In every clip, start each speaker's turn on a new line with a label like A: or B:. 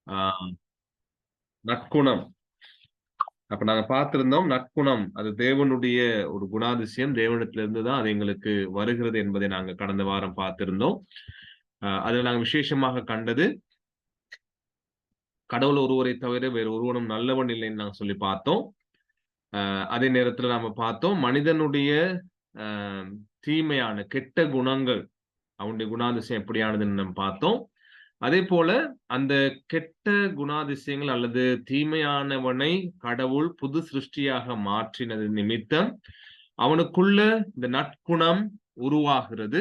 A: ஆஹ் நற்குணம். அப்ப நாங்க பார்த்திருந்தோம், நற்குணம் அது தேவனுடைய ஒரு குணாதிசயம். தேவனிடத்திலிருந்து தான் அது எங்களுக்கு வருகிறது என்பதை நாங்க கடந்த வாரம் பார்த்திருந்தோம். அதுல நாங்க விசேஷமாக கண்டது, கடவுள் ஒருவரை தவிர வேறு ஒருவனும் நல்லவன் இல்லைன்னு நாங்க சொல்லி பார்த்தோம். அதே நேரத்துல நாம பார்த்தோம், மனிதனுடைய அ தீமையான கெட்ட குணங்கள், அவனுடைய குணாதிசயம் எப்படியானதுன்னு நம்ம பார்த்தோம். அதேபோல அந்த கெட்ட குணாதிசயங்கள் அல்லது தீமையானவனை கடவுள் புது சிருஷ்டியாக மாற்றினது நிமித்தம், அவனுக்குள்ள இந்த நற்குணம் உருவாகிறது.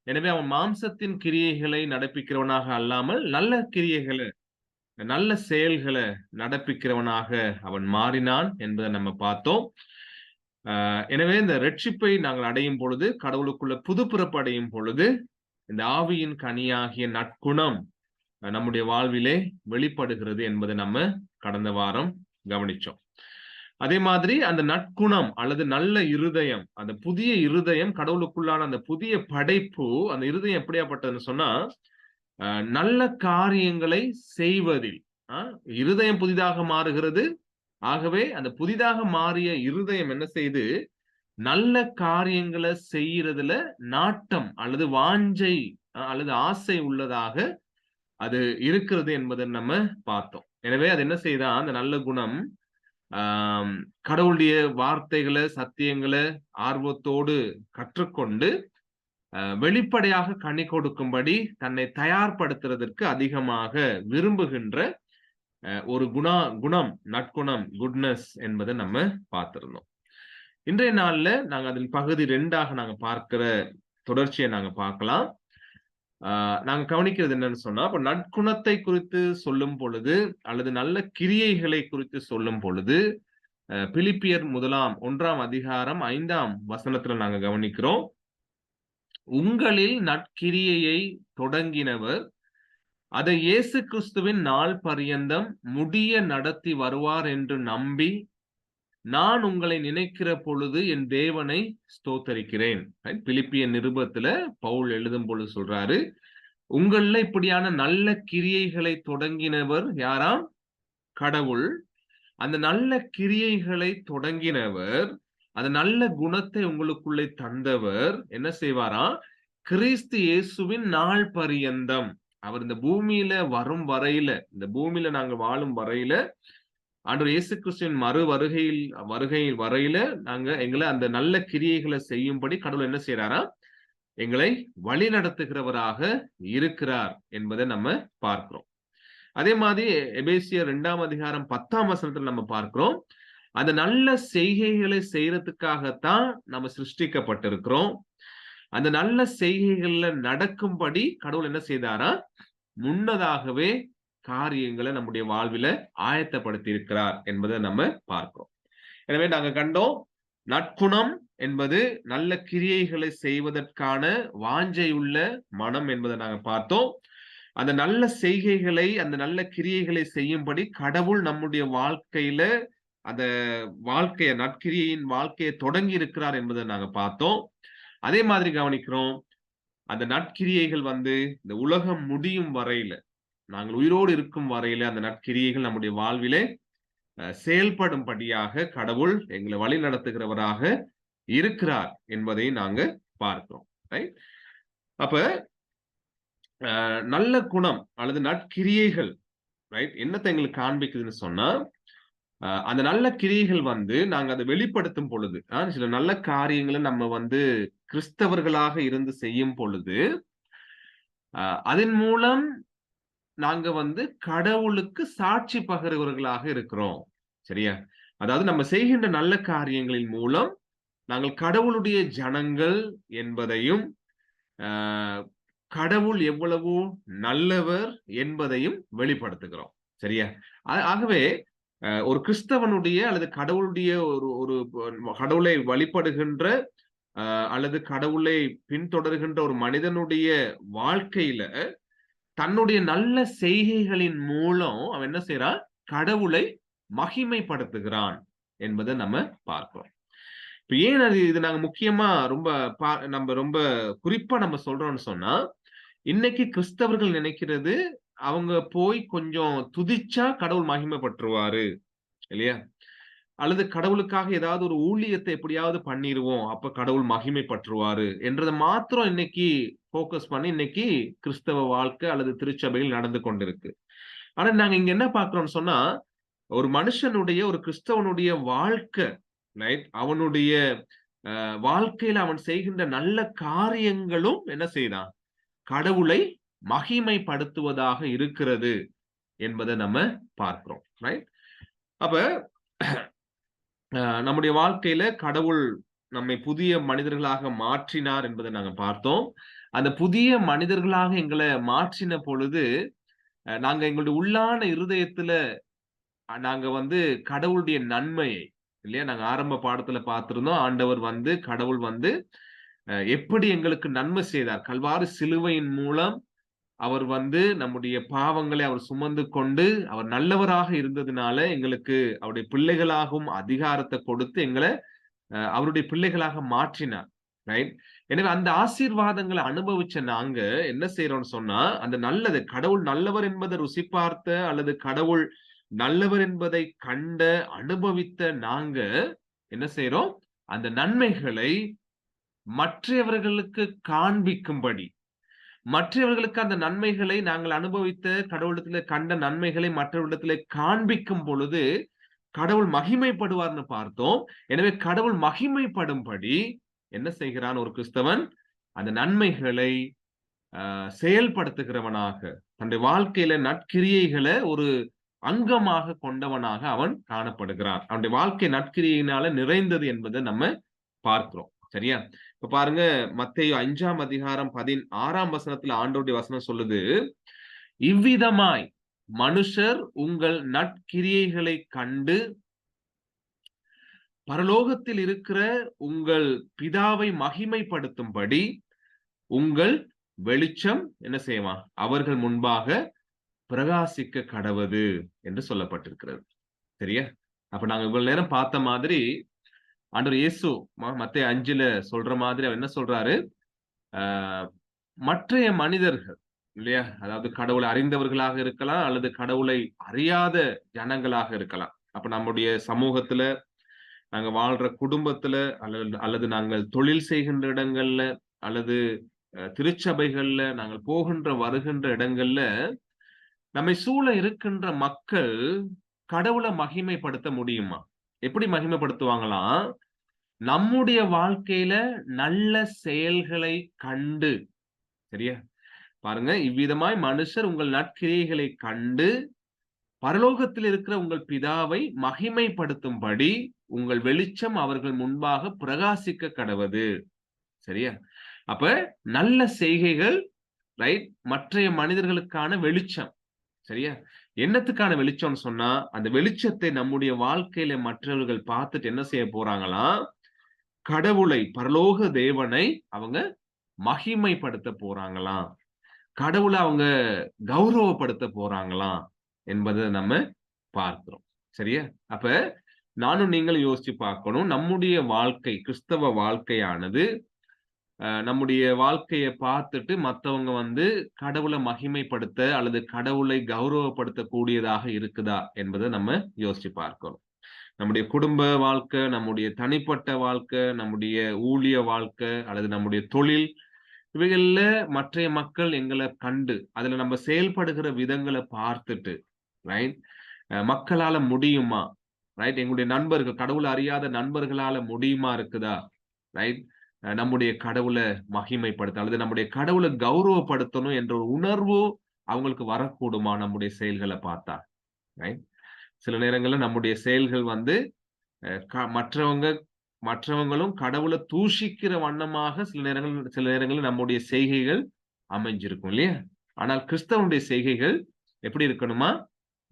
A: எனவே அவன் மாம்சத்தின் கிரியைகளை நடப்பிக்கிறவனாக அல்லாமல், நல்ல கிரியைகள, நல்ல செயல்கள நடப்பிக்கிறவனாக அவன் மாறினான் என்பதை நம்ம பார்த்தோம். எனவே இந்த ரட்சிப்பை நாங்கள் அடையும் பொழுது, கடவுளுக்குள்ள புதுப்பிறப்பு அடையும் பொழுது, இந்த ஆவியின் கனியாகிய நற்குணம் நம்முடைய வாழ்விலே வெளிப்படுகிறது என்பதை நம்ம கடந்த வாரம் கவனிச்சோம். அதே மாதிரி அந்த நற்குணம் அல்லது நல்ல இருதயம், அந்த புதிய இருதயம், கடவுளுக்குள்ளான அந்த புதிய படைப்பு, அந்த இருதயம் எப்படியாப்பட்டதுன்னு சொன்னா, நல்ல காரியங்களை செய்வதில், இருதயம் புதிதாக மாறுகிறது. ஆகவே அந்த புதிதாக மாறிய இருதயம் என்ன செய்து, நல்ல காரியங்களை செய்யறதுல நாட்டம் அல்லது வாஞ்சை அல்லது ஆசை உள்ளதாக அது இருக்கிறது என்பதை நம்ம பார்த்தோம். எனவே அது என்ன செய்தா, அந்த நல்ல குணம் கடவுளுடைய வார்த்தைகளை, சத்தியங்களை ஆர்வத்தோடு கற்றுக்கொண்டு வெளிப்படையாக கனி கொடுக்கும்படி தன்னை தயார்படுத்துறதற்கு அதிகமாக விரும்புகின்ற ஒரு குணம், நற்குணம், குட்னஸ் என்பதை நம்ம பார்த்திருந்தோம். இன்றைய நாள்ல நாங்க அதில் பகுதி 2ஆக நாங்க பார்க்கிற தொடர்ச்சியை நாங்க பார்க்கலாம். நாங்க கவனிக்கிறது என்னன்னு சொன்னா, அப்ப நற்குணத்தை குறித்து சொல்லும் பொழுது அல்லது நல்ல கிரியைகளை குறித்து சொல்லும் பொழுது, பிலிப்பியர் 1ஆம் அதிகாரம் 5ஆம் வசனத்துல நாங்க கவனிக்கிறோம். உங்களில் நற்கிரியையை தொடங்கினவர் அதை இயேசு கிறிஸ்துவின் நாள் பரியந்தம் முடிய நடத்தி வருவார் என்று நம்பி, நான் உங்களை நினைக்கிற பொழுது என் தேவனை ஸ்தோத்தரிக்கிறேன். பிலிப்பியர் நிருபத்துல பவுல் எழுதும் பொழுது சொல்றாரு, உங்கள இப்படியான நல்ல கிரியைகளை தொடங்கினவர் யாராம்? கடவுள். அந்த நல்ல கிரியைகளை தொடங்கினவர், அந்த நல்ல குணத்தை உங்களுக்குள்ளே தந்தவர் என்ன செய்வாராம்? கிறிஸ்து இயேசுவின் நாள் பரியந்தம், அவர் இந்த பூமியில வரும் வரையில, இந்த பூமியில நாங்க வாழும் வரையில, ஆண்டவர் இயேசு கிறிஸ்துவின் மறு வருகையில் வரையில நாங்க எங்களை அந்த நல்ல கிரியைகளை செய்யும்படி கடவுள் என்ன செய்யறாரா? எங்களை வழி நடத்துகிறவராக இருக்கிறார் என்பதை நம்ம பார்க்கிறோம். அதே மாதிரி எபேசியர் 2ஆம் அதிகாரம் 10ஆம் வசனத்துல நம்ம பார்க்கிறோம், அந்த நல்ல செய்கைகளை செய்யறதுக்காகத்தான் நம்ம சிருஷ்டிக்கப்பட்டிருக்கிறோம். அந்த நல்ல செய்கைகள்ல நடக்கும்படி கடவுள் என்ன செய்தாரா? முன்னதாகவே காரியங்களை நம்முடைய வாழ்வில ஆயத்தப்படுத்தி இருக்கிறார் என்பதை நம்ம பார்க்கிறோம். எனவே நாங்க கண்டோம், நற்குணம் என்பது நல்ல கிரியைகளை செய்வதற்கான வாஞ்சையுள்ள மனம் என்பதை நாங்க பார்த்தோம். அந்த நல்ல செய்கைகளை, அந்த நல்ல கிரியைகளை செய்யும்படி கடவுள் நம்முடைய வாழ்க்கையில அந்த வாழ்க்கைய, நற்கிரியையின் வாழ்க்கையை தொடங்கி இருக்கிறார் என்பதை நாங்க பார்த்தோம். அதே மாதிரி கவனிக்கிறோம், அந்த நற்கிரியைகள் இந்த உலகம் முடியும் வரையில, நாங்கள் உயிரோடு இருக்கும் வரையில அந்த நற்கிரியைகள் நம்முடைய வாழ்விலே செயல்படும்படியாக கடவுள் எங்களை வழி நடத்துகிறவராக இருக்கிறார் என்பதை நாங்க பார்க்கிறோம். அப்ப நல்ல குணம் அல்லது நற்கிரியைகள் என்னத்தை எங்களுக்கு காண்பிக்குதுன்னு சொன்னா, அந்த நல்ல கிரியைகள் நாங்க அதை வெளிப்படுத்தும் பொழுது, சில நல்ல காரியங்களை நம்ம கிறிஸ்தவர்களாக இருந்து செய்யும் பொழுது, அதன் மூலம் நாங்க கடவுளுக்கு சாட்சி பகருவர்களாக இருக்கிறோம். சரியா? அதாவது நம்ம செய்கின்ற நல்ல காரியங்களின் மூலம் நாங்கள் கடவுளுடைய ஜனங்கள் என்பதையும், கடவுள் எவ்வளவு நல்லவர் என்பதையும் வெளிப்படுத்துகிறோம். சரியா? ஆகவே ஒரு கிறிஸ்தவனுடைய அல்லது கடவுளுடைய ஒரு கடவுளை வழிபடுகின்ற அல்லது கடவுளை பின்தொடர்கின்ற ஒரு மனிதனுடைய வாழ்க்கையில தன்னுடைய நல்ல செய்கைகளின் மூலம் அவன் என்ன செய்யறான்? கடவுளை மகிமைப்படுத்துகிறான் என்பதை நம்ம பார்க்கிறோம். இப்ப ஏன் இது நாங்க முக்கியமா நம்ம ரொம்ப குறிப்பா நம்ம சொல்றோம்னு சொன்னா, இன்னைக்கு கிறிஸ்தவர்கள் நினைக்கிறது அவங்க போய் கொஞ்சம் துதிச்சா கடவுள் மகிமைப்பட்டுருவாரு இல்லையா? அல்லது கடவுளுக்காக ஏதாவது ஒரு ஊழியத்தை எப்படியாவது பண்ணிருவோம். அப்ப கடவுள் மகிமைப்பட்டுருவாரு என்றத மாத்திரம் இன்னைக்கு ஃபோக்கஸ் பண்ணி இன்னைக்கு கிறிஸ்தவ வாழ்க்கை அல்லது திருச்சபையில் நடந்து கொண்டிருக்கு. ஆனா நாங்க இங்க என்ன பார்க்கிறோம்னு சொன்னா, ஒரு மனுஷனுடைய ஒரு கிறிஸ்தவனுடைய வாழ்க்கை, ரைட்? அவனுடைய வாழ்க்கையில அவன் செய்கின்ற நல்ல காரியங்களும் என்ன செய்தான்? கடவுளை மகிமைப்படுத்துவதாக இருக்கிறது என்பதை நம்ம பார்க்கிறோம், ரைட்? அப்ப நம்முடைய வாழ்க்கையில கடவுள் நம்மை புதிய மனிதர்களாக மாற்றினார் என்பதை நாங்க பார்த்தோம். அந்த புதிய மனிதர்களாக எங்களை மாற்றின பொழுது, நாங்க எங்களுடைய உள்ளான இருதயத்துல நாங்க வந்து கடவுளுடைய நன்மையை இல்லையா? நாங்க ஆரம்ப பாடத்துல பார்த்திருந்தோம். ஆண்டவர் வந்து கடவுள் வந்து எப்படி எங்களுக்கு நன்மை செய்தார். கல்வாரி சிலுவையின் மூலம் அவர் வந்து நம்முடைய பாவங்களை அவர் சுமந்து கொண்டு, அவர் நல்லவராக இருந்ததுனால எங்களுக்கு அவருடைய பிள்ளைகளாகவும் அதிகாரத்தை கொடுத்து எங்களை அவருடைய பிள்ளைகளாக மாற்றினார். ரைட்? எனவே அந்த ஆசீர்வாதங்களை அனுபவிச்ச நாங்க என்ன செய்றோம்னு சொன்னா, அந்த நல்லது கடவுள் நல்லவர் என்பதை ருசி பார்த்த அல்லது கடவுள் நல்லவர் என்பதை கண்ட, அனுபவித்த நாங்க என்ன செய்றோம்? அந்த நன்மைகளை மற்றவர்களுக்கு காண்பிக்கும்படி, மற்றவர்களுக்கு அந்த நன்மைகளை நாங்கள் அனுபவித்த கடவுளிடத்திலே கண்ட நன்மைகளை மற்றவரிடத்திலே காண்பிக்கும் பொழுது, கடவுள் மகிமைப்படுவார்ன்னு பார்த்தோம். எனவே கடவுள் மகிமைப்படும்படி என்ன செய்கிறான் ஒரு கிறிஸ்தவன்? அந்த நன்மைகளை செயல்படுத்துகிறவனாக, தன்னுடைய வாழ்க்கையில நற்கிரியைகளை ஒரு அங்கமாக கொண்டவனாக அவன் காணப்படுகிறான். அவனுடைய வாழ்க்கை நற்கிரியினால நிறைந்தது என்பதை நம்ம பார்க்கிறோம். சரியா? இப்ப பாருங்க, மத்தேயு 5ஆம் அதிகாரம் 16ஆம் வசனத்துல ஆண்டவருடைய வசனம் சொல்லுது, இவ்விதமாய் மனுஷர் உங்கள் நற்கிரியைகளை கண்டு பரலோகத்தில் இருக்கிற உங்கள் பிதாவை மகிமைப்படுத்தும்படி உங்கள் வெளிச்சம் என்ன செய்வான்? அவர்கள் முன்பாக பிரகாசிக்க கடவது என்று சொல்லப்பட்டிருக்கிறது. சரியா? அப்ப நாங்க இவ்வளவு நேரம் பார்த்த மாதிரி ஆண்டவர் இயேசு மத்தேயு 5ல சொல்ற மாதிரி அவர் என்ன சொல்றாரு? மற்றைய மனிதர்கள் இல்லையா? அதாவது கடவுளை அறிந்தவர்களாக இருக்கலாம் அல்லது கடவுளை அறியாத ஜனங்களாக இருக்கலாம். அப்ப நம்முடைய சமூகத்துல, நாங்க வாழ்ற குடும்பத்துல அல்லது நாங்கள் தொழில் செய்கின்ற இடங்கள்ல அல்லது திருச்சபைகள்ல நாங்கள் போகின்ற வருகின்ற இடங்கள்ல நம்மை சூழ இருக்கின்ற மக்கள் கடவுளை மகிமைப்படுத்த முடியுமா? எப்படி மகிமைப்படுத்துவாங்களாம்? நம்முடைய வாழ்க்கையில நல்ல செயல்களை கண்டு. சரியா? பாருங்க, இவ்விதமாய் மனுஷர் உங்கள் நற்கிரியைகளை கண்டு பரலோகத்தில் இருக்கிற உங்கள் பிதாவை மகிமைப்படுத்தும்படி உங்கள் வெளிச்சம் அவர்கள் முன்பாக பிரகாசிக்க கடவது. சரியா? அப்ப நல்ல செய்கைகள், ரைட்? மற்றைய மனிதர்களுக்கான வெளிச்சம். சரியா? என்னத்துக்கான வெளிச்சம்னு சொன்னா, அந்த வெளிச்சத்தை நம்முடைய வாழ்க்கையில மற்றவர்கள் பார்த்துட்டு என்ன செய்ய போறாங்களாம்? கடவுளை, பரலோக தேவனை அவங்க மகிமைப்படுத்த போறாங்களாம். கடவுளை அவங்க கௌரவப்படுத்த போறாங்களாம் என்பதை நம்ம பார்க்கிறோம். சரியா? அப்ப நானும் நீங்களும் யோசிச்சு பார்க்கணும். நம்முடைய வாழ்க்கை, கிறிஸ்தவ வாழ்க்கையானது நம்முடைய வாழ்க்கையை பார்த்துட்டு மத்தவங்க வந்து கடவுளை மகிமைப்படுத்த அல்லது கடவுளை கௌரவப்படுத்தக்கூடியதாக இருக்குதா என்பதை நம்ம யோசிச்சு பார்க்கணும். நம்முடைய குடும்ப வாழ்க்கை, நம்முடைய தனிப்பட்ட வாழ்க்கை, நம்முடைய ஊழிய வாழ்க்கை அல்லது நம்முடைய தொழில், இவைகள்ல மற்றைய மக்கள் எங்களை கண்டு அதுல நம்ம செயல்படுகிற விதங்களை பார்த்துட்டு, ரைட்? மக்களால முடியுமா? ரைட்? எங்களுடைய நண்பர்கள், கடவுளை அறியாத நண்பர்களால முடியுமா இருக்குதா? ரைட்? நம்முடைய கடவுளை மகிமைப்படுத்த அல்லது நம்முடைய கடவுளை கௌரவப்படுத்தணும் என்ற ஒரு உணர்வு அவங்களுக்கு வரக்கூடுமா நம்முடைய செயல்களை பார்த்தா? ரைட்? சில நேரங்கள்ல நம்முடைய செயல்கள் வந்து மற்றவங்களும் கடவுளை தூஷிக்கிற வண்ணமாக சில நேரங்களில் நம்முடைய செய்கைகள் அமைஞ்சிருக்கும் இல்லையா? ஆனால் கிறிஸ்தவனுடைய செய்கைகள் எப்படி இருக்கணுமா?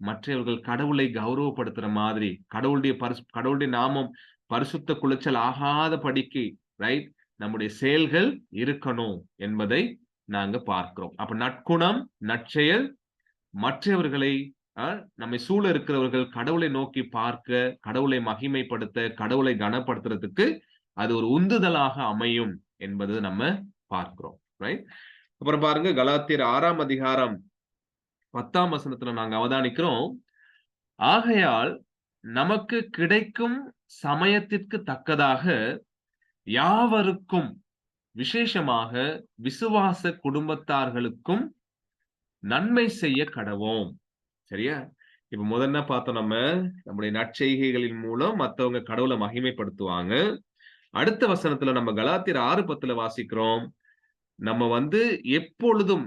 A: மற்றவர்கள் கடவுளை கௌரவப்படுத்துற மாதிரி, கடவுளுடைய நாமம் பரிசுத்த குலைச்சல் ஆகாத படிக்கு, ரைட்? நம்முடைய செயல்கள் இருக்கணும் என்பதை நாங்க பார்க்கிறோம். அப்ப நற்குணம், நற்செயல் மற்றவர்களை, நம்மை சூழ இருக்கிறவர்கள் கடவுளை நோக்கி பார்க்க, கடவுளை மகிமைப்படுத்த, கடவுளை கனப்படுத்துறதுக்கு அது ஒரு உந்துதலாக அமையும் என்பது நம்ம பார்க்கிறோம். ரைட்? அப்புறம் பாருங்க, கலாத்தியர் 6ஆம் அதிகாரம் 10ஆம் வசனத்துல நாங்க அவதானிக்கிறோம். ஆகையால் நமக்கு கிடைக்கும் சமயத்திற்கு தக்கதாக யாவருக்கும், விசேஷமாக விசுவாச குடும்பத்தார்களுக்கும் நன்மை செய்ய கடவோம். சரியா? இப்ப முதல்ல பார்த்தோம் நம்முடைய நற்செய்கைகளின் மூலம் மத்தவங்க கடவுளை மகிமைப்படுத்துவாங்க. அடுத்த வசனத்துல நம்ம கலாத்தியர் 6:10 வாசிக்கிறோம். நம்ம எப்பொழுதும்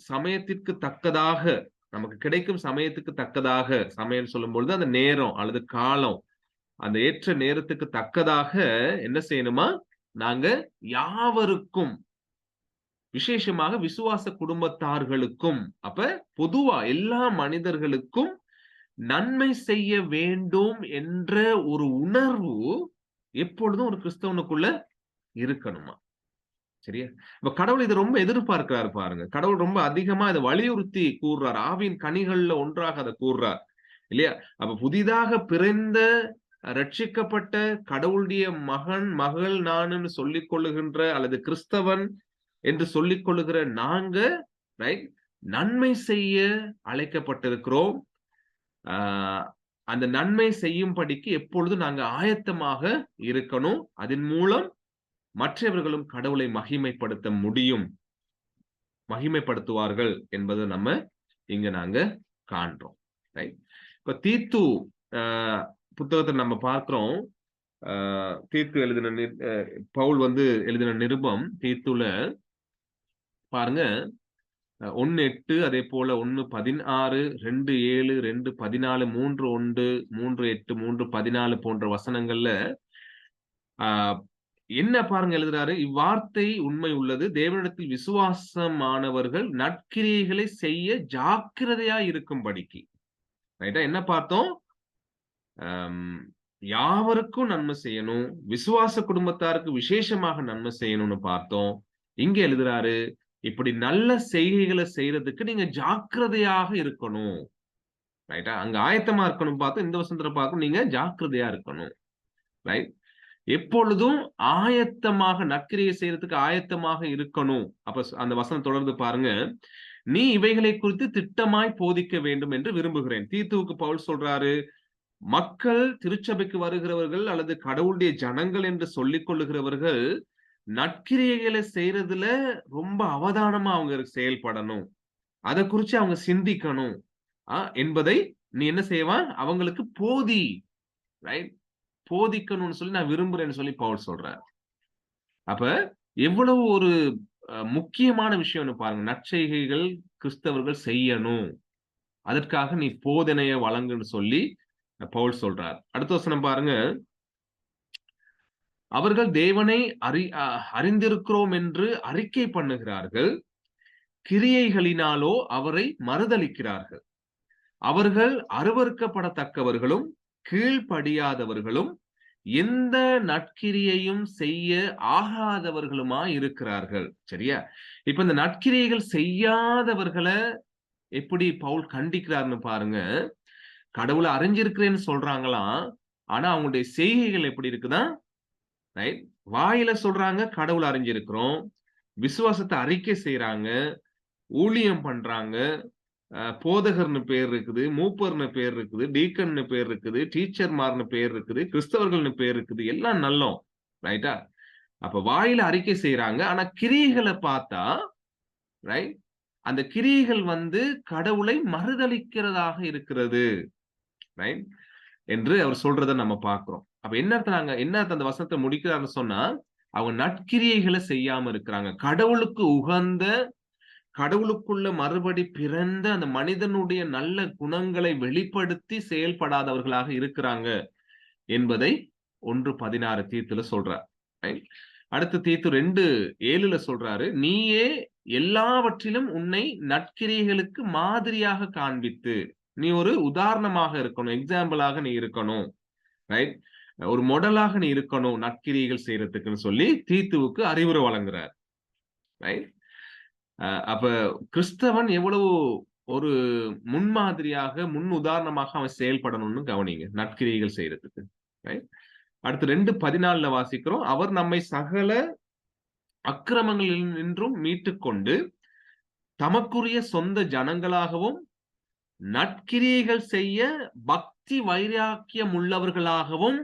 A: சமயத்திற்கு தக்கதாக, நமக்கு கிடைக்கும் சமயத்துக்கு தக்கதாக, சமயம் சொல்லும்பொழுது அந்த நேரம் அல்லது காலம், அந்த ஏற்ற நேரத்துக்கு தக்கதாக என்ன செய்யணுமா? நாங்க யாவருக்கும், விசேஷமாக விசுவாச குடும்பத்தார்களுக்கும், அப்ப பொதுவா எல்லா மனிதர்களுக்கும் நன்மை செய்ய வேண்டும் என்ற ஒரு உணர்வு எப்பொழுதும் ஒரு கிறிஸ்தவனுக்குள்ள இருக்கணுமா? சரியா? இப்ப கடவுள் இதை ரொம்ப எதிர்பார்க்கிறாரு பாருங்க. கடவுள் ரொம்ப அதிகமா இதை வலியுறுத்தி கூறுறார். ஆவியின் கனிகள்ல ஒன்றாக அதை கூறுறார் இல்லையா? அப்ப புதிதாக பிறந்த ரட்சிக்கப்பட்ட கடவுளுடைய மகன் மகள் நானுன்னு சொல்லிக் கொள்ளுகின்ற அல்லது கிறிஸ்தவன் என்று சொல்லிக் கொள்ளுகிற நாங்க ரைட் நன்மை செய்ய அழைக்கப்பட்டிருக்கிறோம். அந்த நன்மை செய்யும்படிக்கு எப்பொழுதும் நாங்க ஆயத்தமாக இருக்கணும். அதன் மூலம் மற்றவர்களும் கடவுளை மகிமைப்படுத்த முடியும், மகிமைப்படுத்துவார்கள் என்பதை நம்ம இங்க நாங்க காண்றோம். ரைட்? இப்ப தீத்து புத்தகத்தை நம்ம பார்க்கிறோம். தீத்து எழுதின பவுல் எழுதின நிருபம் தீத்துல பாருங்க, 1:8 அதே போல 1:16, 2:7, 2:14, 3:1, 3:8, 3:14 போன்ற வசனங்கள்ல என்ன பாருங்க எழுதுறாரு. இவ்வார்த்தை உண்மை உள்ளது, தேவனிடத்தில் விசுவாசமானவர்கள் நற்கிரியைகளை செய்ய ஜாக்கிரதையா இருக்கும்படிக்கு. ரைட்டா? என்ன பார்த்தோம்? யாவருக்கும் நன்மை செய்யணும், விசுவாச குடும்பத்தாருக்கு விசேஷமாக நன்மை செய்யணும்னு பார்த்தோம். இங்க எழுதுறாரு, இப்படி நல்ல செய்கைகளை செய்யறதுக்கு நீங்க ஜாக்கிரதையாக இருக்கணும். ரைட்டா? அங்க ஆயத்தமா இருக்கணும் பார்த்தோம். இந்த வசனத்துல பார்க்கணும், நீங்க ஜாக்கிரதையா இருக்கணும். ரைட்? எப்பொழுதும் ஆயத்தமாக, நற்கிரியை செய்யறதுக்கு ஆயத்தமாக இருக்கணும். அப்ப அந்த வசனம் தொடர்ந்து பாருங்க, நீ இவைகளை குறித்து திட்டமாய் போதிக்க வேண்டும் என்று விரும்புகிறேன். தீத்துவுக்கு பவுல் சொல்றாரு, மக்கள் திருச்சபைக்கு வருகிறவர்கள் அல்லது கடவுளுடைய ஜனங்கள் என்று சொல்லிக் கொள்ளுகிறவர்கள் நற்கிரியைகளை செய்யறதுல ரொம்ப அவதானமா அவங்க செயல்படணும், அதை குறிச்சு அவங்க சிந்திக்கணும் என்பதை நீ என்ன செய்வா? அவங்களுக்கு போதி. ரைட்? போதிக்கணும்னு சொல்லி நான் விரும்புறேன்னு சொல்லி பவுல் சொல்றார். அப்ப எவ்வளவு ஒரு முக்கியமான விஷயம்னு பாருங்க. நற்செய்கைகள் கிறிஸ்தவர்கள் செய்யணும், அதற்காக நீ போதனைய வழங்குன்னு சொல்லி பவுல் சொல்றார். அடுத்த வசனம் பாருங்க, அவர்கள் தேவனை அறிந்திருக்கிறோம் என்று அறிக்கை பண்ணுகிறார்கள், கிரியைகளினாலோ அவரை மறுதலிக்கிறார்கள். அவர்கள் அருவருக்கப்படத்தக்கவர்களும் கீழ்ப்படியாதவர்களும் எந்த நற்கிரியையும் செய்ய ஆகாதவர்களுமா இருக்கிறார்கள். சரியா? இப்ப இந்த நற்கிரியைகள் செய்யாதவர்களை எப்படி பவுல் கண்டிக்கிறார்னு பாருங்க. கடவுளை அறிஞ்சிருக்கிறேன்னு சொல்றாங்களாம், ஆனா அவங்களுடைய செய்கைகள் எப்படி இருக்குதா? ரைட்? வாயில சொல்றாங்க கடவுளை அறிஞ்சிருக்கிறோம், விசுவாசத்தை அறிக்கை செய்யறாங்க, ஊழியம் பண்றாங்க, போதகர்னு பேர் இருக்குது, மூப்பர்னு பேர் இருக்குது, டீக்கன்னு பேர் இருக்குது, டீச்சர்மார்னு பேர் இருக்குது, கிறிஸ்தவர்கள்னு பேர் இருக்குது, எல்லாம் நல்லோம். ரைட்டா? அப்ப வாயில அறிக்கை செய்யறாங்க, ஆனா கிரியைகளை பார்த்தா ரைட் அந்த கிரியைகள் கடவுளை மறுதலிக்கிறதாக இருக்கிறது. ரைட்? என்று அவர் சொல்றதை நம்ம பார்க்கிறோம். அப்ப என்ன அர்த்தம் அந்த வசனத்தை முடிக்கிறாருன்னு சொன்னா, அவங்க நற்கிரியைகளை செய்யாம இருக்கிறாங்க. கடவுளுக்கு உகந்த, கடவுளுக்குள்ள மறுபடி பிறந்த அந்த மனிதனுடைய நல்ல குணங்களை வெளிப்படுத்தி செயல்படாதவர்களாக இருக்கிறாங்க என்பதை 1:16 தீத்துல சொல்றார். அடுத்து தீத்து 2:7 சொல்றாரு, நீயே எல்லாவற்றிலும் உன்னை நற்கிரியைகளுக்கு மாதிரியாக காண்பித்து, நீ ஒரு உதாரணமாக இருக்கணும், எக்ஸாம்பிளாக நீ இருக்கணும். ரைட்? ஒரு மாடலாக நீ இருக்கணும் நற்கிரியைகள் செய்யறதுக்குன்னு சொல்லி தீத்துவுக்கு அறிவுரை வழங்குறார். ரைட்? அப்ப கிறிஸ்தவன் எவ்வளவு ஒரு முன்மாதிரியாக, முன் உதாரணமாக அவன் செயல்படணும்னு கவனிங்க, நற்கிரியைகள் செய்யறதுக்கு. அடுத்து 2:14 வாசிக்கிறோம், அவர் நம்மை சகல அக்கிரமங்களில் நின்றும் மீட்டுக்கொண்டு தமக்குரிய சொந்த ஜனங்களாகவும் நற்கிரியைகள் செய்ய பக்தி வைராக்கியம் உள்ளவர்களாகவும்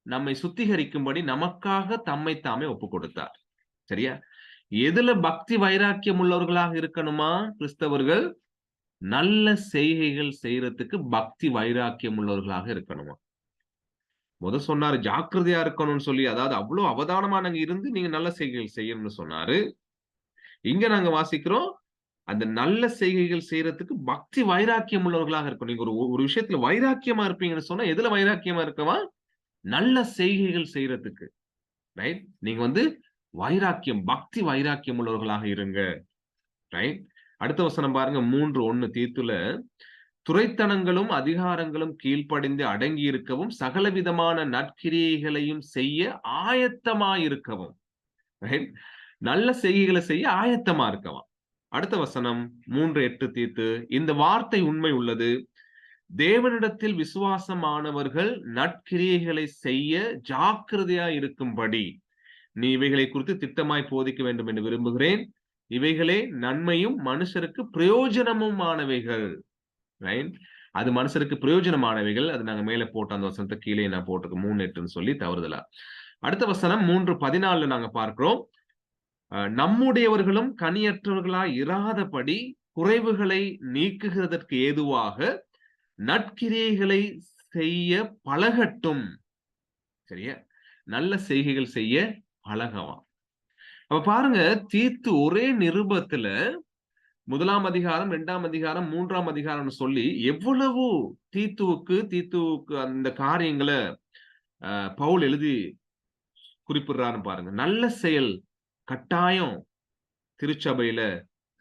A: நம்மை சுத்திகரிக்கும்படி நமக்காக தம்மை தாமே ஒப்பு கொடுத்தார். சரியா? எதுல பக்தி வைராக்கியம் உள்ளவர்களாக இருக்கணுமா கிறிஸ்தவர்கள்? நல்ல செய்கைகள் செய்யறதுக்கு பக்தி வைராக்கியம் உள்ளவர்களாக இருக்கணுமா. சொன்னாரு ஜாக்கிரதையா இருக்கணும்னு சொல்லி, அதாவது அவ்வளவு அவதானமா நாங்க இருந்து நீங்க நல்ல செய்கைகள் செய்யணும்னு சொன்னாரு. இங்க நாங்க வாசிக்கிறோம் அந்த நல்ல செய்கைகள் செய்யறதுக்கு பக்தி வைராக்கியம் உள்ளவர்களாக இருக்கணும். நீங்க ஒரு விஷயத்துல வைராக்கியமா இருப்பீங்கன்னு சொன்னா எதுல வைராக்கியமா இருக்கவா? நல்ல செய்கைகள் செய்யறதுக்கு. ரைட்? நீங்க வைராக்கியம், பக்தி வைராக்கியம் உள்ளவர்களாக இருங்க. ரைட்? அடுத்த வசனம் பாருங்க, 3:1 தீத்துல, துரைத்தனங்களும் அதிகாரங்களும் கீழ்ப்படிந்து அடங்கி இருக்கவும் சகலவிதமான நற்கிரியைகளையும் செய்ய ஆயத்தமாயிருக்கவும். ரைட்? நல்ல செய்கைகளை செய்ய ஆயத்தமா இருக்கவும். அடுத்த வசனம் 3:8 தீத்து, இந்த வார்த்தை உண்மை உள்ளது, தேவனிடத்தில் விசுவாசமானவர்கள் நற்கிரியைகளை செய்ய ஜாக்கிரதையா இருக்கும்படி நீ இவைகளை குறித்து திட்டமாய் போதிக்க வேண்டும் என்று விரும்புகிறேன். இவைகளே நன்மையும் மனுஷருக்கு பிரயோஜனமுமானவைகள். அது மனுஷருக்கு பிரயோஜனமானவைகள். அது நாங்க மேல போட்ட அந்த வசனத்தை கீழே நான் போட்டிருக்கோம் 3:8 சொல்லி தவறுதலா. அடுத்த வசனம் 3:14 நாங்க பார்க்கிறோம், நம்முடையவர்களும் கனியற்றவர்களாய் இராதபடி குறைவுகளை நீக்குகிறதற்கு ஏதுவாக நற்கிரியைகளை செய்ய பழகட்டும். சரியா? நல்ல செய்கைகள் செய்ய பழகவாம். அப்ப பாருங்க, தீத்து ஒரே நிருபத்துல 1ஆம் அதிகாரம், 2ஆம் அதிகாரம், 3ஆம் அதிகாரம் சொல்லி எவ்வளவு தீத்துவுக்கு அந்த காரியங்களை பவுல் எழுதி குறிப்பிடுறாருன்னு பாருங்க. நல்ல செயல் கட்டாயம் திருச்சபையில